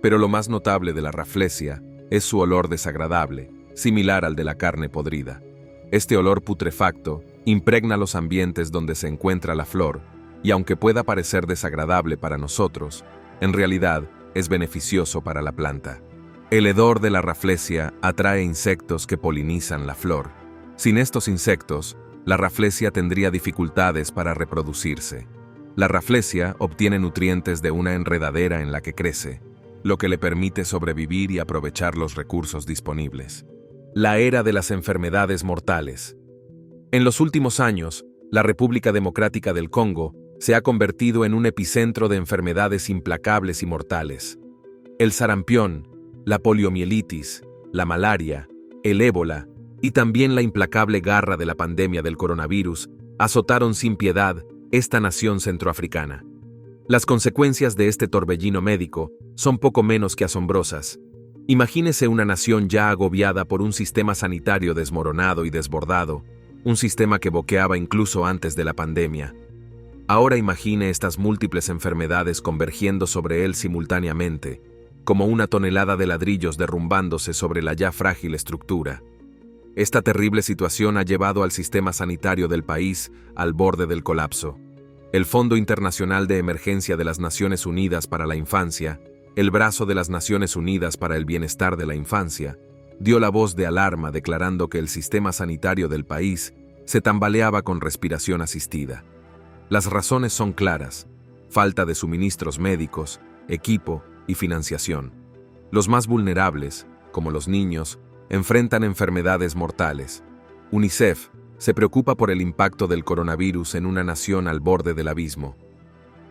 Pero lo más notable de la Rafflesia es su olor desagradable, similar al de la carne podrida. Este olor putrefacto impregna los ambientes donde se encuentra la flor, y aunque pueda parecer desagradable para nosotros, en realidad es beneficioso para la planta. El hedor de la Rafflesia atrae insectos que polinizan la flor. Sin estos insectos, la Rafflesia tendría dificultades para reproducirse. La Rafflesia obtiene nutrientes de una enredadera en la que crece, lo que le permite sobrevivir y aprovechar los recursos disponibles. La era de las enfermedades mortales. En los últimos años, la República Democrática del Congo se ha convertido en un epicentro de enfermedades implacables y mortales. El sarampión, la poliomielitis, la malaria, el ébola y también la implacable garra de la pandemia del coronavirus azotaron sin piedad esta nación centroafricana. Las consecuencias de este torbellino médico son poco menos que asombrosas. Imagínese una nación ya agobiada por un sistema sanitario desmoronado y desbordado, un sistema que boqueaba incluso antes de la pandemia. Ahora imagine estas múltiples enfermedades convergiendo sobre él simultáneamente, como una tonelada de ladrillos derrumbándose sobre la ya frágil estructura. Esta terrible situación ha llevado al sistema sanitario del país al borde del colapso. El Fondo Internacional de Emergencia de las Naciones Unidas para la Infancia, el brazo de las Naciones Unidas para el Bienestar de la Infancia, dio la voz de alarma declarando que el sistema sanitario del país se tambaleaba con respiración asistida. Las razones son claras: falta de suministros médicos, equipo y financiación. Los más vulnerables, como los niños, enfrentan enfermedades mortales. UNICEF se preocupa por el impacto del coronavirus en una nación al borde del abismo.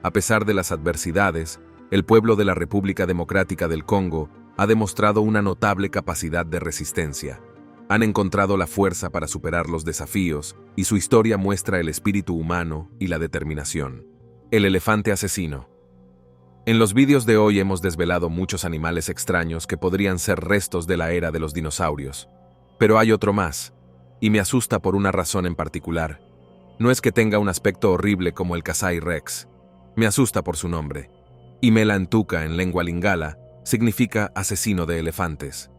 A pesar de las adversidades, el pueblo de la República Democrática del Congo ha demostrado una notable capacidad de resistencia. Han encontrado la fuerza para superar los desafíos y su historia muestra el espíritu humano y la determinación. El elefante asesino. En los vídeos de hoy hemos desvelado muchos animales extraños que podrían ser restos de la era de los dinosaurios. Pero hay otro más, y me asusta por una razón en particular. No es que tenga un aspecto horrible como el Kasai Rex. Me asusta por su nombre. Imela Ntuka en lengua lingala significa asesino de elefantes.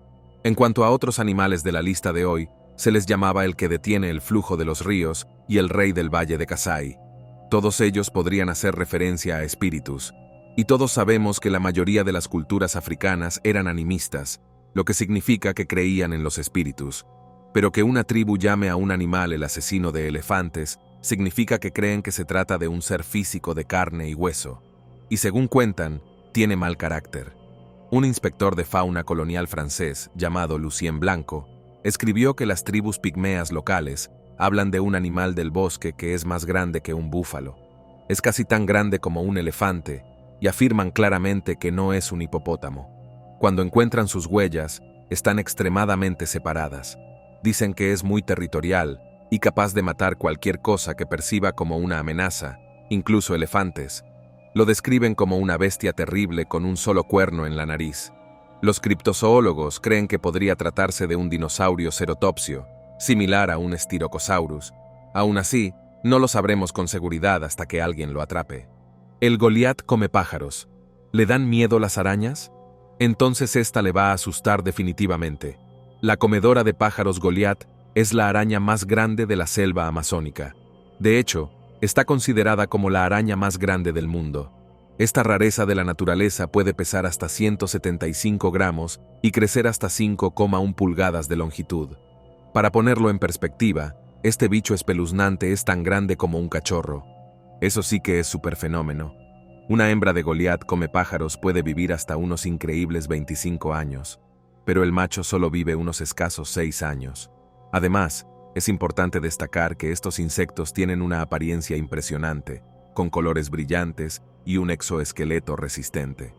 En cuanto a otros animales de la lista de hoy, se les llamaba el que detiene el flujo de los ríos y el rey del valle de Kasai. Todos ellos podrían hacer referencia a espíritus, y todos sabemos que la mayoría de las culturas africanas eran animistas, lo que significa que creían en los espíritus. Pero que una tribu llame a un animal el asesino de elefantes significa que creen que se trata de un ser físico de carne y hueso. Y según cuentan, tiene mal carácter. Un inspector de fauna colonial francés, llamado Lucien Blanco, escribió que las tribus pigmeas locales hablan de un animal del bosque que es más grande que un búfalo. Es casi tan grande como un elefante, y afirman claramente que no es un hipopótamo. Cuando encuentran sus huellas, están extremadamente separadas. Dicen que es muy territorial y capaz de matar cualquier cosa que perciba como una amenaza, incluso elefantes. Lo describen como una bestia terrible con un solo cuerno en la nariz. Los criptozoólogos creen que podría tratarse de un dinosaurio ceratopsio, similar a un Styracosaurus. Aún así, no lo sabremos con seguridad hasta que alguien lo atrape. El Goliat come pájaros. ¿Le dan miedo las arañas? Entonces esta le va a asustar definitivamente. La comedora de pájaros Goliat es la araña más grande de la selva amazónica. De hecho, está considerada como la araña más grande del mundo. Esta rareza de la naturaleza puede pesar hasta 175 gramos y crecer hasta 5,1 pulgadas de longitud. Para ponerlo en perspectiva, este bicho espeluznante es tan grande como un cachorro. Eso sí que es superfenómeno. Una hembra de Goliat come pájaros puede vivir hasta unos increíbles 25 años, pero el macho solo vive unos escasos 6 años. Además, es importante destacar que estos insectos tienen una apariencia impresionante, con colores brillantes y un exoesqueleto resistente.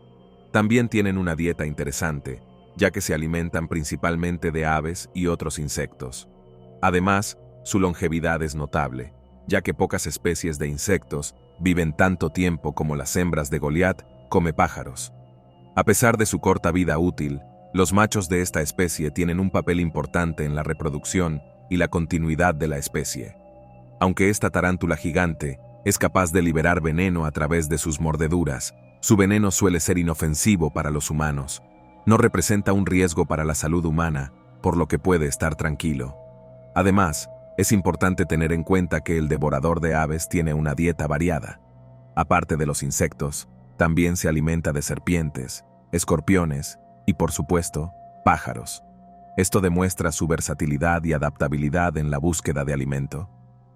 También tienen una dieta interesante, ya que se alimentan principalmente de aves y otros insectos. Además, su longevidad es notable, ya que pocas especies de insectos viven tanto tiempo como las hembras de Goliat come pájaros. A pesar de su corta vida útil, los machos de esta especie tienen un papel importante en la reproducción y la continuidad de la especie. Aunque esta tarántula gigante es capaz de liberar veneno a través de sus mordeduras, su veneno suele ser inofensivo para los humanos. No representa un riesgo para la salud humana, por lo que puede estar tranquilo. Además, es importante tener en cuenta que el devorador de aves tiene una dieta variada. Aparte de los insectos, también se alimenta de serpientes, escorpiones y, por supuesto, pájaros. Esto demuestra su versatilidad y adaptabilidad en la búsqueda de alimento.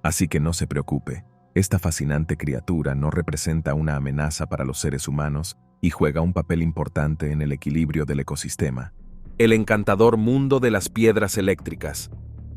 Así que no se preocupe, esta fascinante criatura no representa una amenaza para los seres humanos y juega un papel importante en el equilibrio del ecosistema. El encantador mundo de las piedras eléctricas.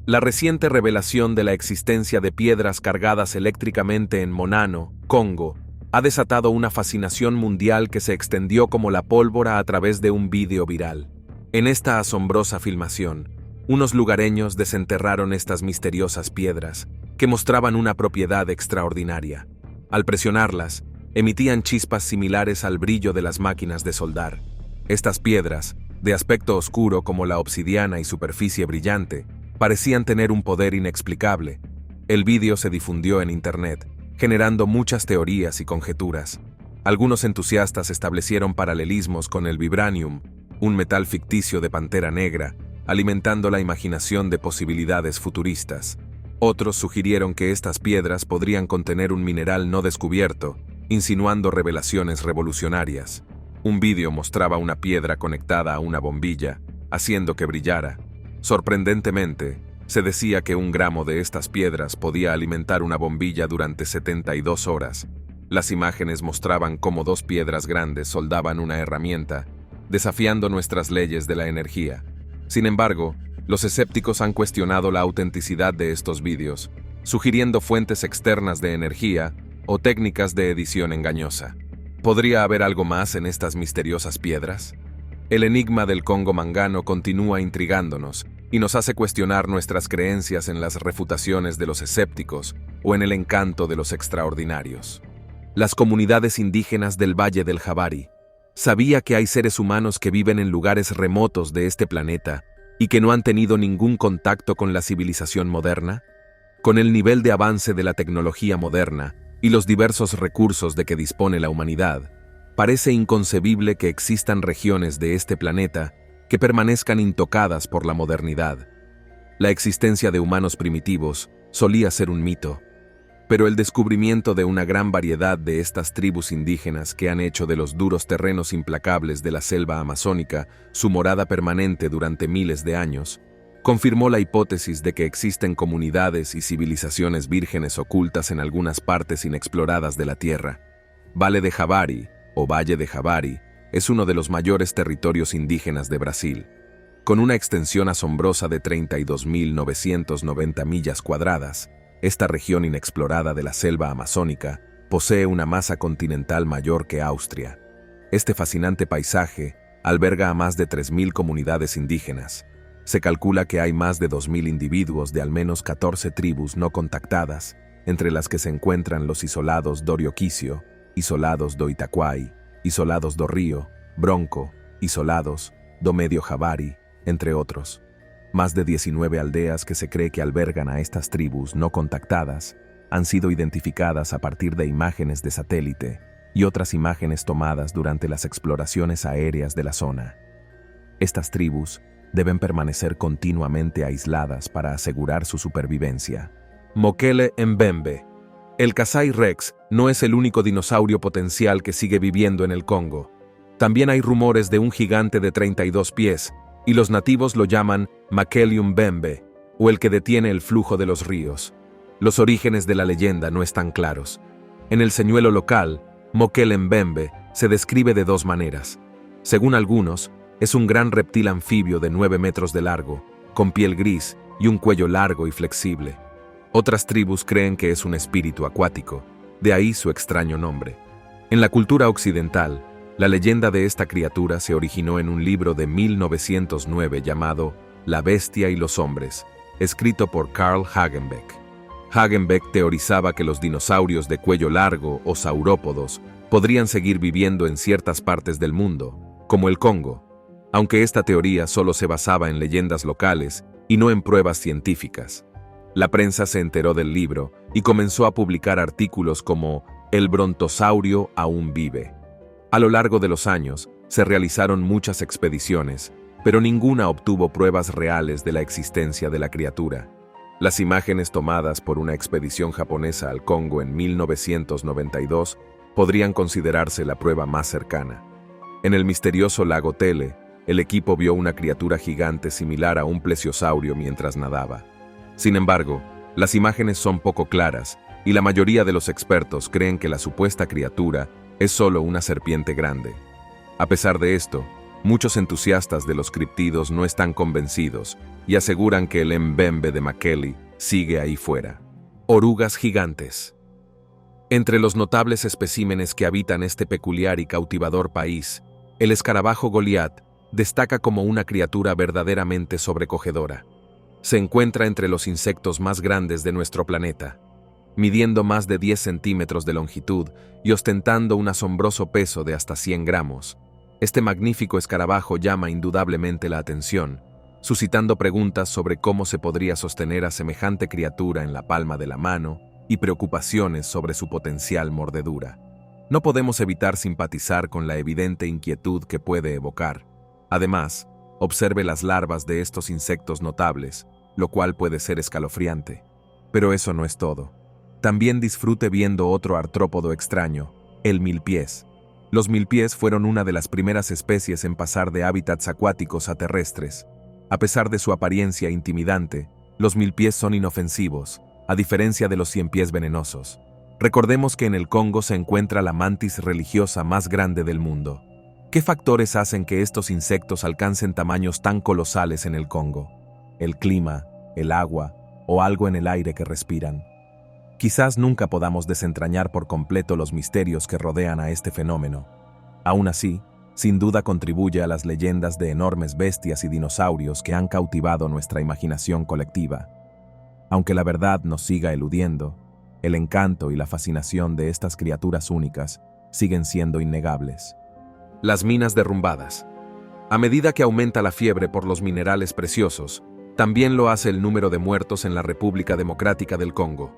La reciente revelación de la existencia de piedras cargadas eléctricamente en Monano, Congo, ha desatado una fascinación mundial que se extendió como la pólvora a través de un vídeo viral. En esta asombrosa filmación, unos lugareños desenterraron estas misteriosas piedras, que mostraban una propiedad extraordinaria. Al presionarlas, emitían chispas similares al brillo de las máquinas de soldar. Estas piedras, de aspecto oscuro como la obsidiana y superficie brillante, parecían tener un poder inexplicable. El vídeo se difundió en Internet, generando muchas teorías y conjeturas. Algunos entusiastas establecieron paralelismos con el vibranium, un metal ficticio de Pantera Negra, alimentando la imaginación de posibilidades futuristas. Otros sugirieron que estas piedras podrían contener un mineral no descubierto, insinuando revelaciones revolucionarias. Un vídeo mostraba una piedra conectada a una bombilla, haciendo que brillara. Sorprendentemente, se decía que 1 gramo de estas piedras podía alimentar una bombilla durante 72 horas. Las imágenes mostraban cómo 2 piedras grandes soldaban una herramienta, desafiando nuestras leyes de la energía. Sin embargo, los escépticos han cuestionado la autenticidad de estos vídeos, sugiriendo fuentes externas de energía o técnicas de edición engañosa. ¿Podría haber algo más en estas misteriosas piedras? El enigma del Congo Mangano continúa intrigándonos y nos hace cuestionar nuestras creencias en las refutaciones de los escépticos o en el encanto de los extraordinarios. Las comunidades indígenas del Valle del Javari. ¿Sabía que hay seres humanos que viven en lugares remotos de este planeta y que no han tenido ningún contacto con la civilización moderna? Con el nivel de avance de la tecnología moderna y los diversos recursos de que dispone la humanidad, parece inconcebible que existan regiones de este planeta que permanezcan intocadas por la modernidad. La existencia de humanos primitivos solía ser un mito, pero el descubrimiento de una gran variedad de estas tribus indígenas que han hecho de los duros terrenos implacables de la selva amazónica su morada permanente durante miles de años, confirmó la hipótesis de que existen comunidades y civilizaciones vírgenes ocultas en algunas partes inexploradas de la Tierra. Valle de Javari, o Valle de Javari, es uno de los mayores territorios indígenas de Brasil. Con una extensión asombrosa de 32.990 millas cuadradas, esta región inexplorada de la selva amazónica posee una masa continental mayor que Austria. Este fascinante paisaje alberga a más de 3.000 comunidades indígenas. Se calcula que hay más de 2.000 individuos de al menos 14 tribus no contactadas, entre las que se encuentran los isolados do Rioquicio, isolados do Itaquai, isolados do Río, Bronco, isolados do Medio Javari, entre otros. Más de 19 aldeas que se cree que albergan a estas tribus no contactadas han sido identificadas a partir de imágenes de satélite y otras imágenes tomadas durante las exploraciones aéreas de la zona. Estas tribus deben permanecer continuamente aisladas para asegurar su supervivencia. Mokele Mbembe. El Kasai Rex no es el único dinosaurio potencial que sigue viviendo en el Congo. También hay rumores de un gigante de 32 pies, y los nativos lo llaman Mokele Mbembe, o el que detiene el flujo de los ríos. Los orígenes de la leyenda no están claros. En el señuelo local, Mokele Mbembe se describe de 2 maneras. Según algunos, es un gran reptil anfibio de 9 metros de largo, con piel gris y un cuello largo y flexible. Otras tribus creen que es un espíritu acuático, de ahí su extraño nombre. En la cultura occidental, La leyenda de esta criatura se originó en un libro de 1909 llamado La bestia y los hombres, escrito por Carl Hagenbeck. Hagenbeck teorizaba que los dinosaurios de cuello largo o saurópodos podrían seguir viviendo en ciertas partes del mundo, como el Congo, aunque esta teoría solo se basaba en leyendas locales y no en pruebas científicas. La prensa se enteró del libro y comenzó a publicar artículos como «El brontosaurio aún vive». A lo largo de los años, se realizaron muchas expediciones, pero ninguna obtuvo pruebas reales de la existencia de la criatura. Las imágenes tomadas por una expedición japonesa al Congo en 1992 podrían considerarse la prueba más cercana. En el misterioso lago Tele, el equipo vio una criatura gigante similar a un plesiosaurio mientras nadaba. Sin embargo, las imágenes son poco claras y la mayoría de los expertos creen que la supuesta criatura es solo una serpiente grande. A pesar de esto, muchos entusiastas de los criptidos no están convencidos y aseguran que el Mbembe de Makele sigue ahí fuera. Orugas gigantes. Entre los notables especímenes que habitan este peculiar y cautivador país, el escarabajo Goliat destaca como una criatura verdaderamente sobrecogedora. Se encuentra entre los insectos más grandes de nuestro planeta, midiendo más de 10 centímetros de longitud y ostentando un asombroso peso de hasta 100 gramos. Este magnífico escarabajo llama indudablemente la atención, suscitando preguntas sobre cómo se podría sostener a semejante criatura en la palma de la mano y preocupaciones sobre su potencial mordedura. No podemos evitar simpatizar con la evidente inquietud que puede evocar. Además, observe las larvas de estos insectos notables, lo cual puede ser escalofriante. Pero eso no es todo. También disfrute viendo otro artrópodo extraño, el milpiés. Los milpiés fueron una de las primeras especies en pasar de hábitats acuáticos a terrestres. A pesar de su apariencia intimidante, los milpiés son inofensivos, a diferencia de los ciempiés venenosos. Recordemos que en el Congo se encuentra la mantis religiosa más grande del mundo. ¿Qué factores hacen que estos insectos alcancen tamaños tan colosales en el Congo? ¿El clima, el agua o algo en el aire que respiran? Quizás nunca podamos desentrañar por completo los misterios que rodean a este fenómeno. Aún así, sin duda contribuye a las leyendas de enormes bestias y dinosaurios que han cautivado nuestra imaginación colectiva. Aunque la verdad nos siga eludiendo, el encanto y la fascinación de estas criaturas únicas siguen siendo innegables. Las minas derrumbadas. A medida que aumenta la fiebre por los minerales preciosos, también lo hace el número de muertos en la República Democrática del Congo.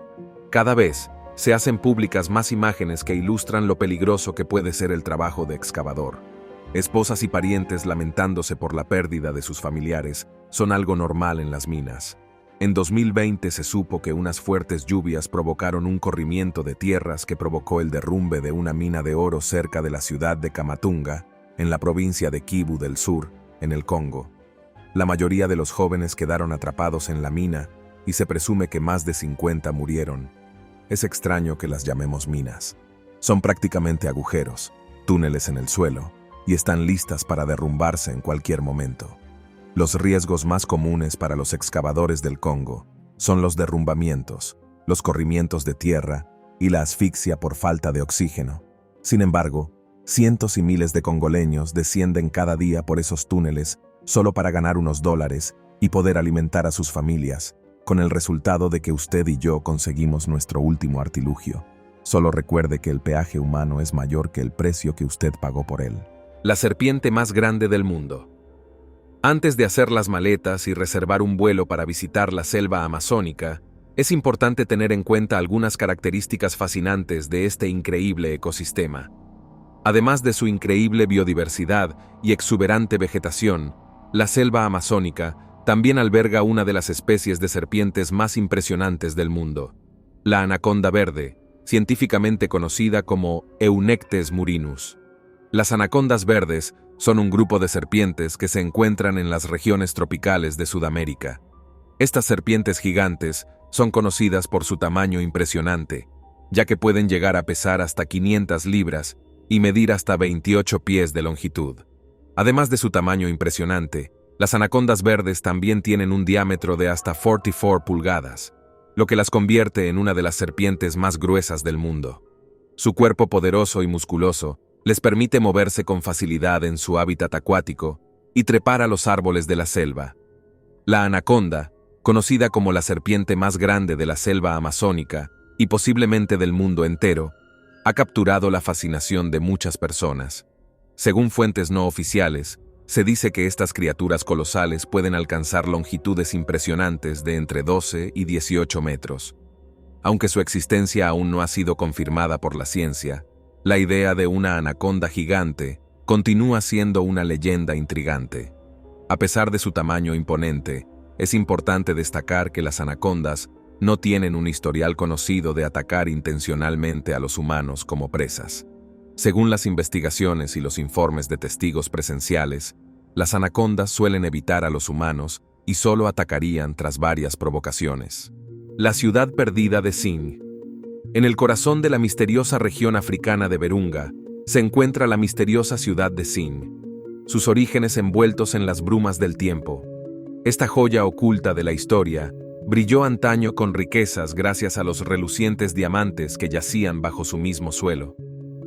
Cada vez se hacen públicas más imágenes que ilustran lo peligroso que puede ser el trabajo de excavador. Esposas y parientes lamentándose por la pérdida de sus familiares son algo normal en las minas. En 2020 se supo que unas fuertes lluvias provocaron un corrimiento de tierras que provocó el derrumbe de una mina de oro cerca de la ciudad de Kamatunga, en la provincia de Kivu del Sur, en el Congo. La mayoría de los jóvenes quedaron atrapados en la mina y se presume que más de 50 murieron. Es extraño que las llamemos minas. Son prácticamente agujeros, túneles en el suelo, y están listas para derrumbarse en cualquier momento. Los riesgos más comunes para los excavadores del Congo son los derrumbamientos, los corrimientos de tierra y la asfixia por falta de oxígeno. Sin embargo, cientos y miles de congoleños descienden cada día por esos túneles solo para ganar unos dólares y poder alimentar a sus familias, con el resultado de que usted y yo conseguimos nuestro último artilugio. Solo recuerde que el peaje humano es mayor que el precio que usted pagó por él. La serpiente más grande del mundo. Antes de hacer las maletas y reservar un vuelo para visitar la selva amazónica, es importante tener en cuenta algunas características fascinantes de este increíble ecosistema. Además de su increíble biodiversidad y exuberante vegetación, la selva amazónica también alberga una de las especies de serpientes más impresionantes del mundo, la anaconda verde, científicamente conocida como Eunectes murinus. Las anacondas verdes son un grupo de serpientes que se encuentran en las regiones tropicales de Sudamérica. Estas serpientes gigantes son conocidas por su tamaño impresionante, ya que pueden llegar a pesar hasta 500 libras y medir hasta 28 pies de longitud. Además de su tamaño impresionante, las anacondas verdes también tienen un diámetro de hasta 44 pulgadas, lo que las convierte en una de las serpientes más gruesas del mundo. Su cuerpo poderoso y musculoso Les permite moverse con facilidad en su hábitat acuático y trepar a los árboles de la selva. La anaconda, conocida como la serpiente más grande de la selva amazónica y posiblemente del mundo entero, ha capturado la fascinación de muchas personas. Según fuentes no oficiales, se dice que estas criaturas colosales pueden alcanzar longitudes impresionantes de entre 12 y 18 metros. Aunque su existencia aún no ha sido confirmada por la ciencia, la idea de una anaconda gigante continúa siendo una leyenda intrigante. A pesar de su tamaño imponente, es importante destacar que las anacondas no tienen un historial conocido de atacar intencionalmente a los humanos como presas. Según las investigaciones y los informes de testigos presenciales, las anacondas suelen evitar a los humanos y solo atacarían tras varias provocaciones. La ciudad perdida de Singh. En el corazón de la misteriosa región africana de Virunga, se encuentra la misteriosa ciudad de Singh, sus orígenes envueltos en las brumas del tiempo. Esta joya oculta de la historia brilló antaño con riquezas gracias a los relucientes diamantes que yacían bajo su mismo suelo.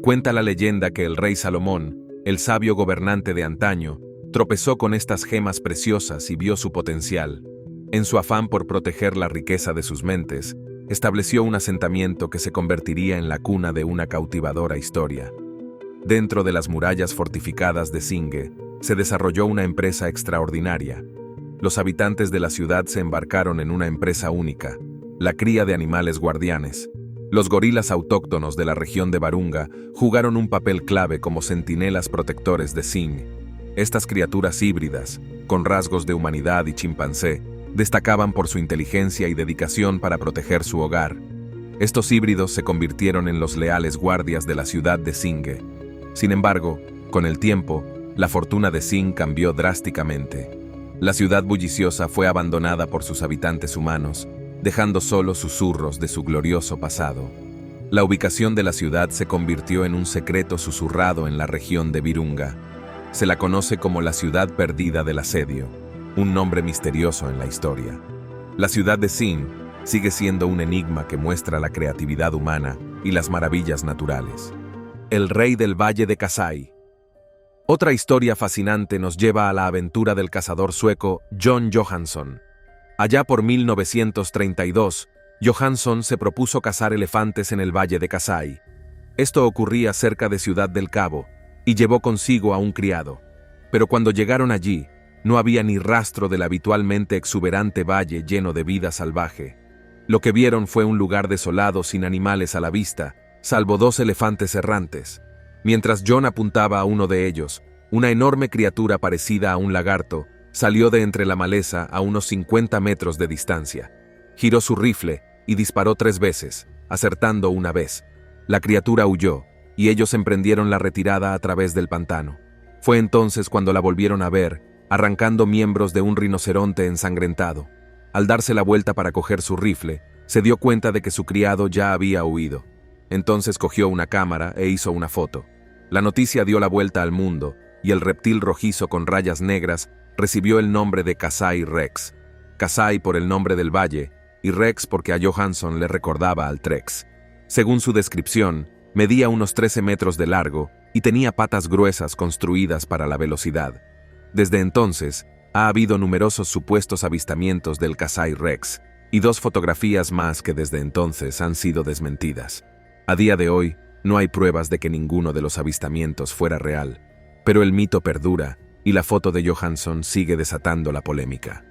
Cuenta la leyenda que el rey Salomón, el sabio gobernante de antaño, tropezó con estas gemas preciosas y vio su potencial. En su afán por proteger la riqueza de sus mentes, estableció un asentamiento que se convertiría en la cuna de una cautivadora historia. Dentro de las murallas fortificadas de Singhe, se desarrolló una empresa extraordinaria. Los habitantes de la ciudad se embarcaron en una empresa única, la cría de animales guardianes. Los gorilas autóctonos de la región de Virunga jugaron un papel clave como centinelas protectores de Singh. Estas criaturas híbridas, con rasgos de humanidad y chimpancé, destacaban por su inteligencia y dedicación para proteger su hogar. Estos híbridos se convirtieron en los leales guardias de la ciudad de Singhe. Sin embargo, con el tiempo, la fortuna de Singh cambió drásticamente. La ciudad bulliciosa fue abandonada por sus habitantes humanos, dejando solo susurros de su glorioso pasado. La ubicación de la ciudad se convirtió en un secreto susurrado en la región de Virunga. Se la conoce como la ciudad perdida del asedio, un nombre misterioso en la historia. La ciudad de Singh sigue siendo un enigma que muestra la creatividad humana y las maravillas naturales. El rey del Valle de Kasai. Otra historia fascinante nos lleva a la aventura del cazador sueco John Johansson. Allá por 1932, Johansson se propuso cazar elefantes en el Valle de Kasai. Esto ocurría cerca de Ciudad del Cabo, y llevó consigo a un criado. Pero cuando llegaron allí, no había ni rastro del habitualmente exuberante valle lleno de vida salvaje. Lo que vieron fue un lugar desolado sin animales a la vista, salvo 2 elefantes errantes. Mientras John apuntaba a uno de ellos, una enorme criatura parecida a un lagarto salió de entre la maleza a unos 50 metros de distancia. Giró su rifle y disparó 3 veces, acertando una vez. La criatura huyó, y ellos emprendieron la retirada a través del pantano. Fue entonces cuando la volvieron a ver, arrancando miembros de un rinoceronte ensangrentado. Al darse la vuelta para coger su rifle, se dio cuenta de que su criado ya había huido. Entonces cogió una cámara e hizo una foto. La noticia dio la vuelta al mundo, y el reptil rojizo con rayas negras recibió el nombre de Kasai Rex. Kasai por el nombre del valle, y Rex porque a Johansson le recordaba al Trex. Según su descripción, medía unos 13 metros de largo y tenía patas gruesas construidas para la velocidad. Desde entonces, ha habido numerosos supuestos avistamientos del Kasai Rex, y 2 fotografías más que desde entonces han sido desmentidas. A día de hoy, no hay pruebas de que ninguno de los avistamientos fuera real, pero el mito perdura y la foto de Johansson sigue desatando la polémica.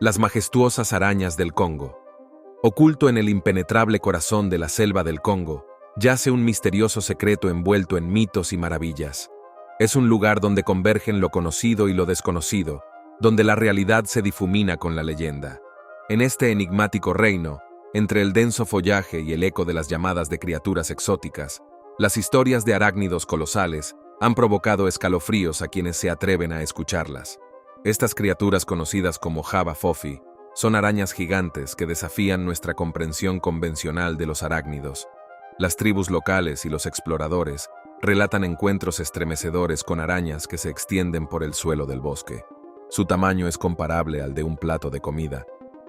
Las majestuosas arañas del Congo. Oculto en el impenetrable corazón de la selva del Congo, yace un misterioso secreto envuelto en mitos y maravillas. Es un lugar donde convergen lo conocido y lo desconocido, donde la realidad se difumina con la leyenda. En este enigmático reino, entre el denso follaje y el eco de las llamadas de criaturas exóticas, las historias de arácnidos colosales han provocado escalofríos a quienes se atreven a escucharlas. Estas criaturas conocidas como Java Fofi son arañas gigantes que desafían nuestra comprensión convencional de los arácnidos. Las tribus locales y los exploradores relatan encuentros estremecedores con arañas que se extienden por el suelo del bosque. Su tamaño es comparable al de un plato de comida.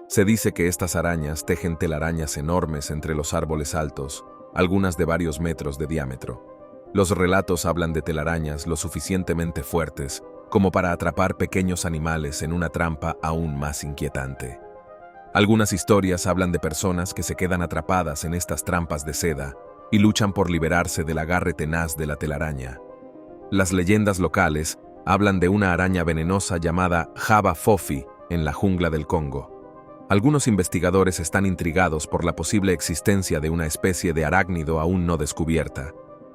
Se dice que estas arañas tejen telarañas enormes entre los árboles altos, algunas de varios metros de diámetro. Los relatos hablan de telarañas lo suficientemente fuertes como para atrapar pequeños animales en una trampa aún más inquietante. Algunas historias hablan de personas que se quedan atrapadas en estas trampas de seda y luchan por liberarse del agarre tenaz de la telaraña. Las leyendas locales hablan de una araña venenosa llamada Java Fofi en la jungla del Congo. Algunos investigadores están intrigados por la posible existencia de una especie de arácnido aún no descubierta.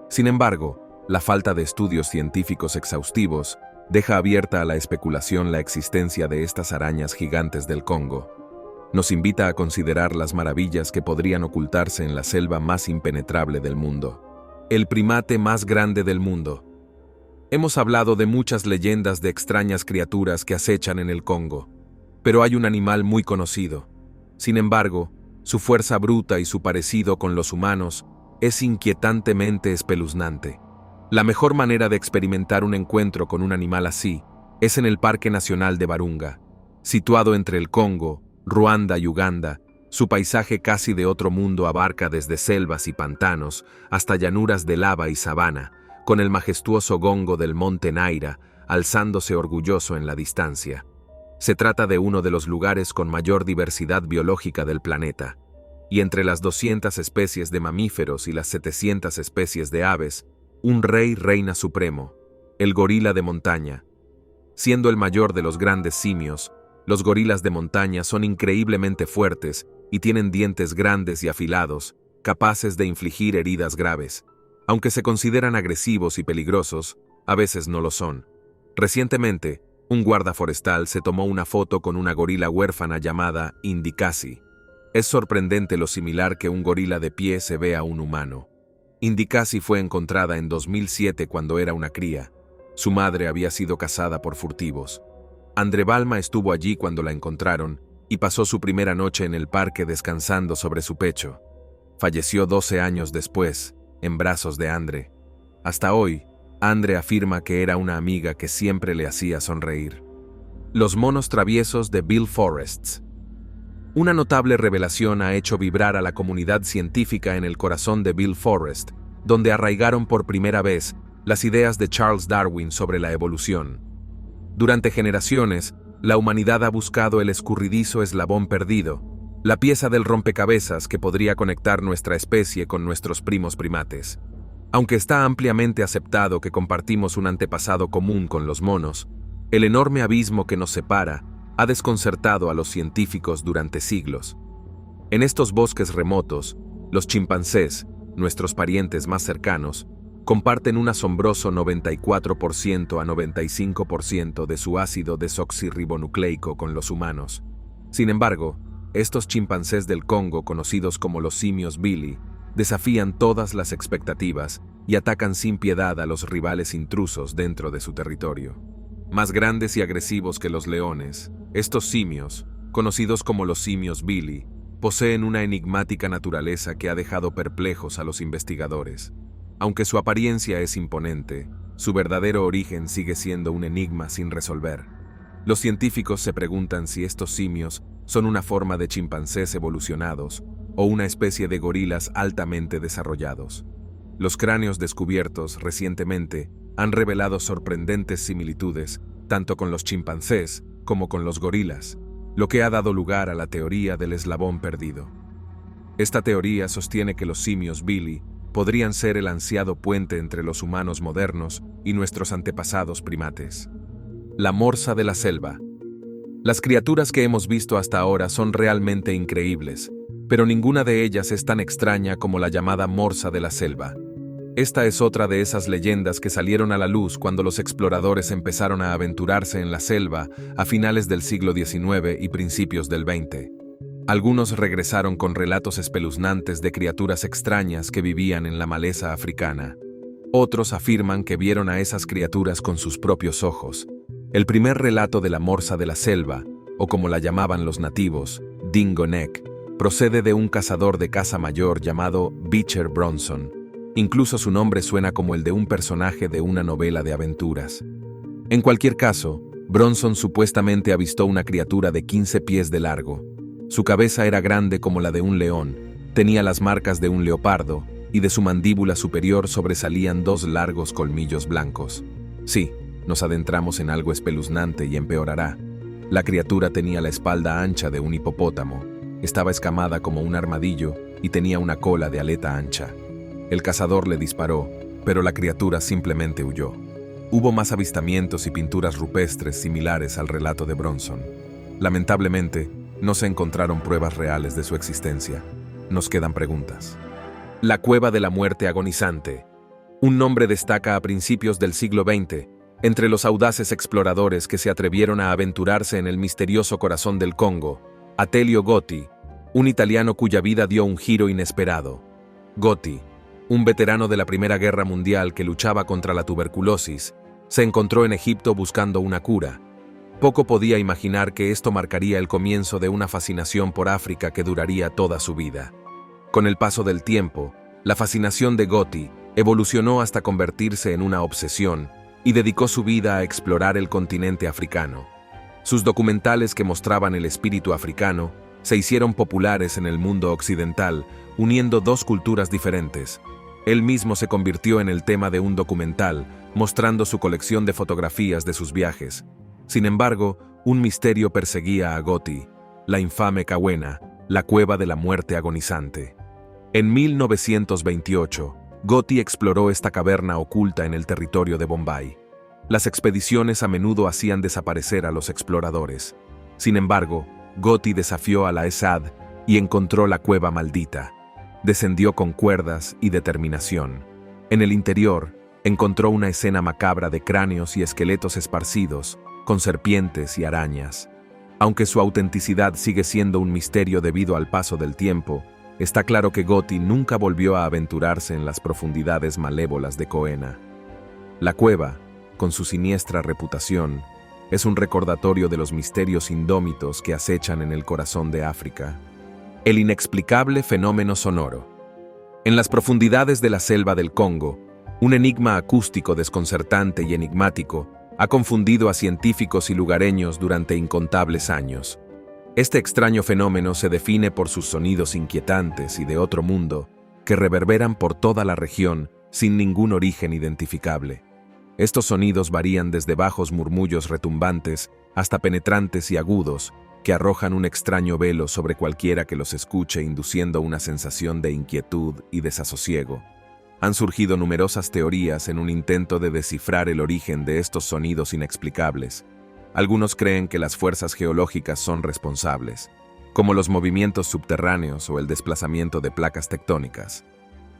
Sin embargo, la falta de estudios científicos exhaustivos deja abierta a la especulación la existencia de estas arañas gigantes del Congo. Nos invita a considerar las maravillas que podrían ocultarse en la selva más impenetrable del mundo. El primate más grande del mundo. Hemos hablado de muchas leyendas de extrañas criaturas que acechan en el Congo, pero hay un animal muy conocido. Sin embargo, su fuerza bruta y su parecido con los humanos es inquietantemente espeluznante. La mejor manera de experimentar un encuentro con un animal así es en el Parque Nacional de Virunga, situado entre el Congo, Ruanda y Uganda. Su paisaje casi de otro mundo abarca desde selvas y pantanos hasta llanuras de lava y sabana, con el majestuoso gongo del monte Naira alzándose orgulloso en la distancia. Se trata de uno de los lugares con mayor diversidad biológica del planeta, y entre las 200 especies de mamíferos y las 700 especies de aves, un rey reina supremo, el gorila de montaña. Siendo el mayor de los grandes simios, los gorilas de montaña son increíblemente fuertes y tienen dientes grandes y afilados, capaces de infligir heridas graves. Aunque se consideran agresivos y peligrosos, a veces no lo son. Recientemente, un guarda forestal se tomó una foto con una gorila huérfana llamada Indicasi. Es sorprendente lo similar que un gorila de pie se ve a un humano. Indicasi fue encontrada en 2007 cuando era una cría. Su madre había sido cazada por furtivos. Andre Balma estuvo allí cuando la encontraron y pasó su primera noche en el parque descansando sobre su pecho. Falleció 12 años después, en brazos de Andre. Hasta hoy, Andre afirma que era una amiga que siempre le hacía sonreír. Los monos traviesos de Bill Forrest. Una notable revelación ha hecho vibrar a la comunidad científica en el corazón de Bill Forrest, donde arraigaron por primera vez las ideas de Charles Darwin sobre la evolución. Durante generaciones, la humanidad ha buscado el escurridizo eslabón perdido, la pieza del rompecabezas que podría conectar nuestra especie con nuestros primos primates. Aunque está ampliamente aceptado que compartimos un antepasado común con los monos, el enorme abismo que nos separa ha desconcertado a los científicos durante siglos. En estos bosques remotos, los chimpancés, nuestros parientes más cercanos, comparten un asombroso 94% a 95% de su ácido desoxirribonucleico con los humanos. Sin embargo, estos chimpancés del Congo, conocidos como los simios Billy, desafían todas las expectativas y atacan sin piedad a los rivales intrusos dentro de su territorio. Más grandes y agresivos que los leones, estos simios, conocidos como los simios Billy, poseen una enigmática naturaleza que ha dejado perplejos a los investigadores. Aunque su apariencia es imponente, su verdadero origen sigue siendo un enigma sin resolver. Los científicos se preguntan si estos simios son una forma de chimpancés evolucionados o una especie de gorilas altamente desarrollados. Los cráneos descubiertos recientemente han revelado sorprendentes similitudes tanto con los chimpancés como con los gorilas, lo que ha dado lugar a la teoría del eslabón perdido. Esta teoría sostiene que los simios Billy podrían ser el ansiado puente entre los humanos modernos y nuestros antepasados primates. La morsa de la selva. Las criaturas que hemos visto hasta ahora son realmente increíbles, pero ninguna de ellas es tan extraña como la llamada morsa de la selva. Esta es otra de esas leyendas que salieron a la luz cuando los exploradores empezaron a aventurarse en la selva a finales del siglo XIX y principios del XX. Algunos regresaron con relatos espeluznantes de criaturas extrañas que vivían en la maleza africana. Otros afirman que vieron a esas criaturas con sus propios ojos. El primer relato de la morsa de la selva, o como la llamaban los nativos, Dingo Neck, procede de un cazador de caza mayor llamado Beecher Bronson. Incluso su nombre suena como el de un personaje de una novela de aventuras. En cualquier caso, Bronson supuestamente avistó una criatura de 15 pies de largo. Su cabeza era grande como la de un león, tenía las marcas de un leopardo y de su mandíbula superior sobresalían dos largos colmillos blancos. Sí, nos adentramos en algo espeluznante y empeorará. La criatura tenía la espalda ancha de un hipopótamo, estaba escamada como un armadillo y tenía una cola de aleta ancha. El cazador le disparó, pero la criatura simplemente huyó. Hubo más avistamientos y pinturas rupestres similares al relato de Bronson. Lamentablemente, no se encontraron pruebas reales de su existencia. Nos quedan preguntas. La Cueva de la Muerte Agonizante. Un nombre destaca a principios del siglo XX, entre los audaces exploradores que se atrevieron a aventurarse en el misterioso corazón del Congo, Atelio Gotti, un italiano cuya vida dio un giro inesperado. Gotti, un veterano de la Primera Guerra Mundial que luchaba contra la tuberculosis, se encontró en Egipto buscando una cura. Poco podía imaginar que esto marcaría el comienzo de una fascinación por África que duraría toda su vida. Con el paso del tiempo, la fascinación de Gotti evolucionó hasta convertirse en una obsesión y dedicó su vida a explorar el continente africano. Sus documentales que mostraban el espíritu africano se hicieron populares en el mundo occidental, uniendo dos culturas diferentes. Él mismo se convirtió en el tema de un documental, mostrando su colección de fotografías de sus viajes. Sin embargo, un misterio perseguía a Gotti, la infame Cawena, la Cueva de la Muerte Agonizante. En 1928, Gotti exploró esta caverna oculta en el territorio de Bombay. Las expediciones a menudo hacían desaparecer a los exploradores. Sin embargo, Gotti desafió a la ESAD y encontró la cueva maldita. Descendió con cuerdas y determinación. En el interior, encontró una escena macabra de cráneos y esqueletos esparcidos, con serpientes y arañas. Aunque su autenticidad sigue siendo un misterio debido al paso del tiempo, está claro que Gotti nunca volvió a aventurarse en las profundidades malévolas de Coena. La cueva, con su siniestra reputación, es un recordatorio de los misterios indómitos que acechan en el corazón de África. El inexplicable fenómeno sonoro. En las profundidades de la selva del Congo, un enigma acústico desconcertante y enigmático ha confundido a científicos y lugareños durante incontables años. Este extraño fenómeno se define por sus sonidos inquietantes y de otro mundo que reverberan por toda la región sin ningún origen identificable. Estos sonidos varían desde bajos murmullos retumbantes hasta penetrantes y agudos que arrojan un extraño velo sobre cualquiera que los escuche, induciendo una sensación de inquietud y desasosiego. Han surgido numerosas teorías en un intento de descifrar el origen de estos sonidos inexplicables. Algunos creen que las fuerzas geológicas son responsables, como los movimientos subterráneos o el desplazamiento de placas tectónicas.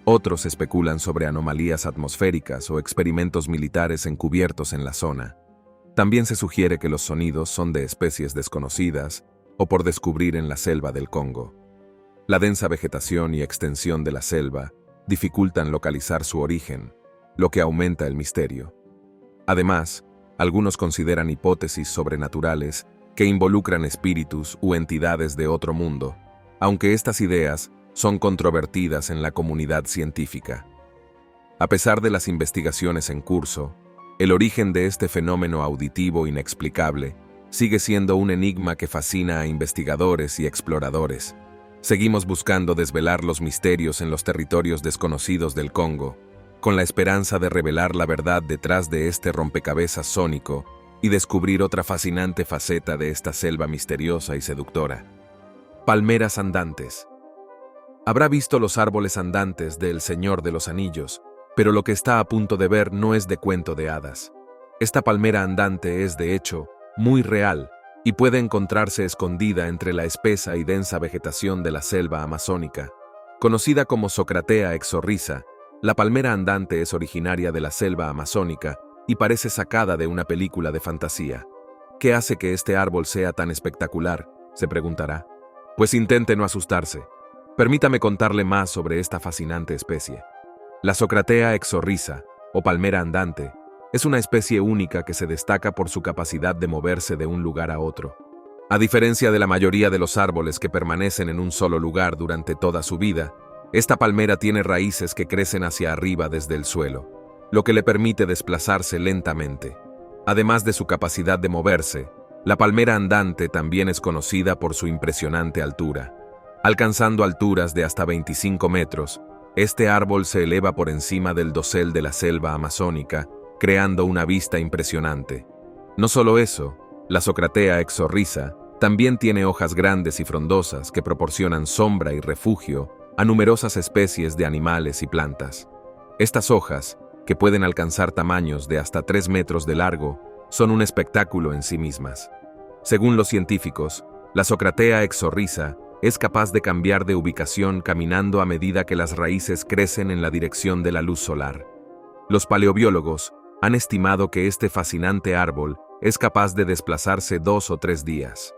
Otros especulan sobre anomalías atmosféricas o experimentos militares encubiertos en la zona. También se sugiere que los sonidos son de especies desconocidas o por descubrir en la selva del Congo. La densa vegetación y extensión de la selva dificultan localizar su origen, lo que aumenta el misterio. Además, algunos consideran hipótesis sobrenaturales que involucran espíritus u entidades de otro mundo, aunque estas ideas son controvertidas en la comunidad científica. A pesar de las investigaciones en curso, el origen de este fenómeno auditivo inexplicable sigue siendo un enigma que fascina a investigadores y exploradores. Seguimos buscando desvelar los misterios en los territorios desconocidos del Congo, con la esperanza de revelar la verdad detrás de este rompecabezas sónico y descubrir otra fascinante faceta de esta selva misteriosa y seductora. Palmeras andantes. Habrá visto los árboles andantes de El Señor de los Anillos, pero lo que está a punto de ver no es de cuento de hadas. Esta palmera andante es, de hecho, muy real y puede encontrarse escondida entre la espesa y densa vegetación de la selva amazónica. Conocida como Socratea exorrisa, la palmera andante es originaria de la selva amazónica y parece sacada de una película de fantasía. ¿Qué hace que este árbol sea tan espectacular?, se preguntará. Pues intente no asustarse. Permítame contarle más sobre esta fascinante especie. La Socratea exorrisa, o palmera andante, es una especie única que se destaca por su capacidad de moverse de un lugar a otro. A diferencia de la mayoría de los árboles que permanecen en un solo lugar durante toda su vida, esta palmera tiene raíces que crecen hacia arriba desde el suelo, lo que le permite desplazarse lentamente. Además de su capacidad de moverse, la palmera andante también es conocida por su impresionante altura. Alcanzando alturas de hasta 25 metros, Este árbol se eleva por encima del dosel de la selva amazónica, creando una vista impresionante. No solo eso, la Socratea exorrhiza también tiene hojas grandes y frondosas que proporcionan sombra y refugio a numerosas especies de animales y plantas. Estas hojas, que pueden alcanzar tamaños de hasta 3 metros de largo, son un espectáculo en sí mismas. Según los científicos, la Socratea exorrhiza es capaz de cambiar de ubicación caminando a medida que las raíces crecen en la dirección de la luz solar. Los paleobiólogos han estimado que este fascinante árbol es capaz de desplazarse 2 o 3 días.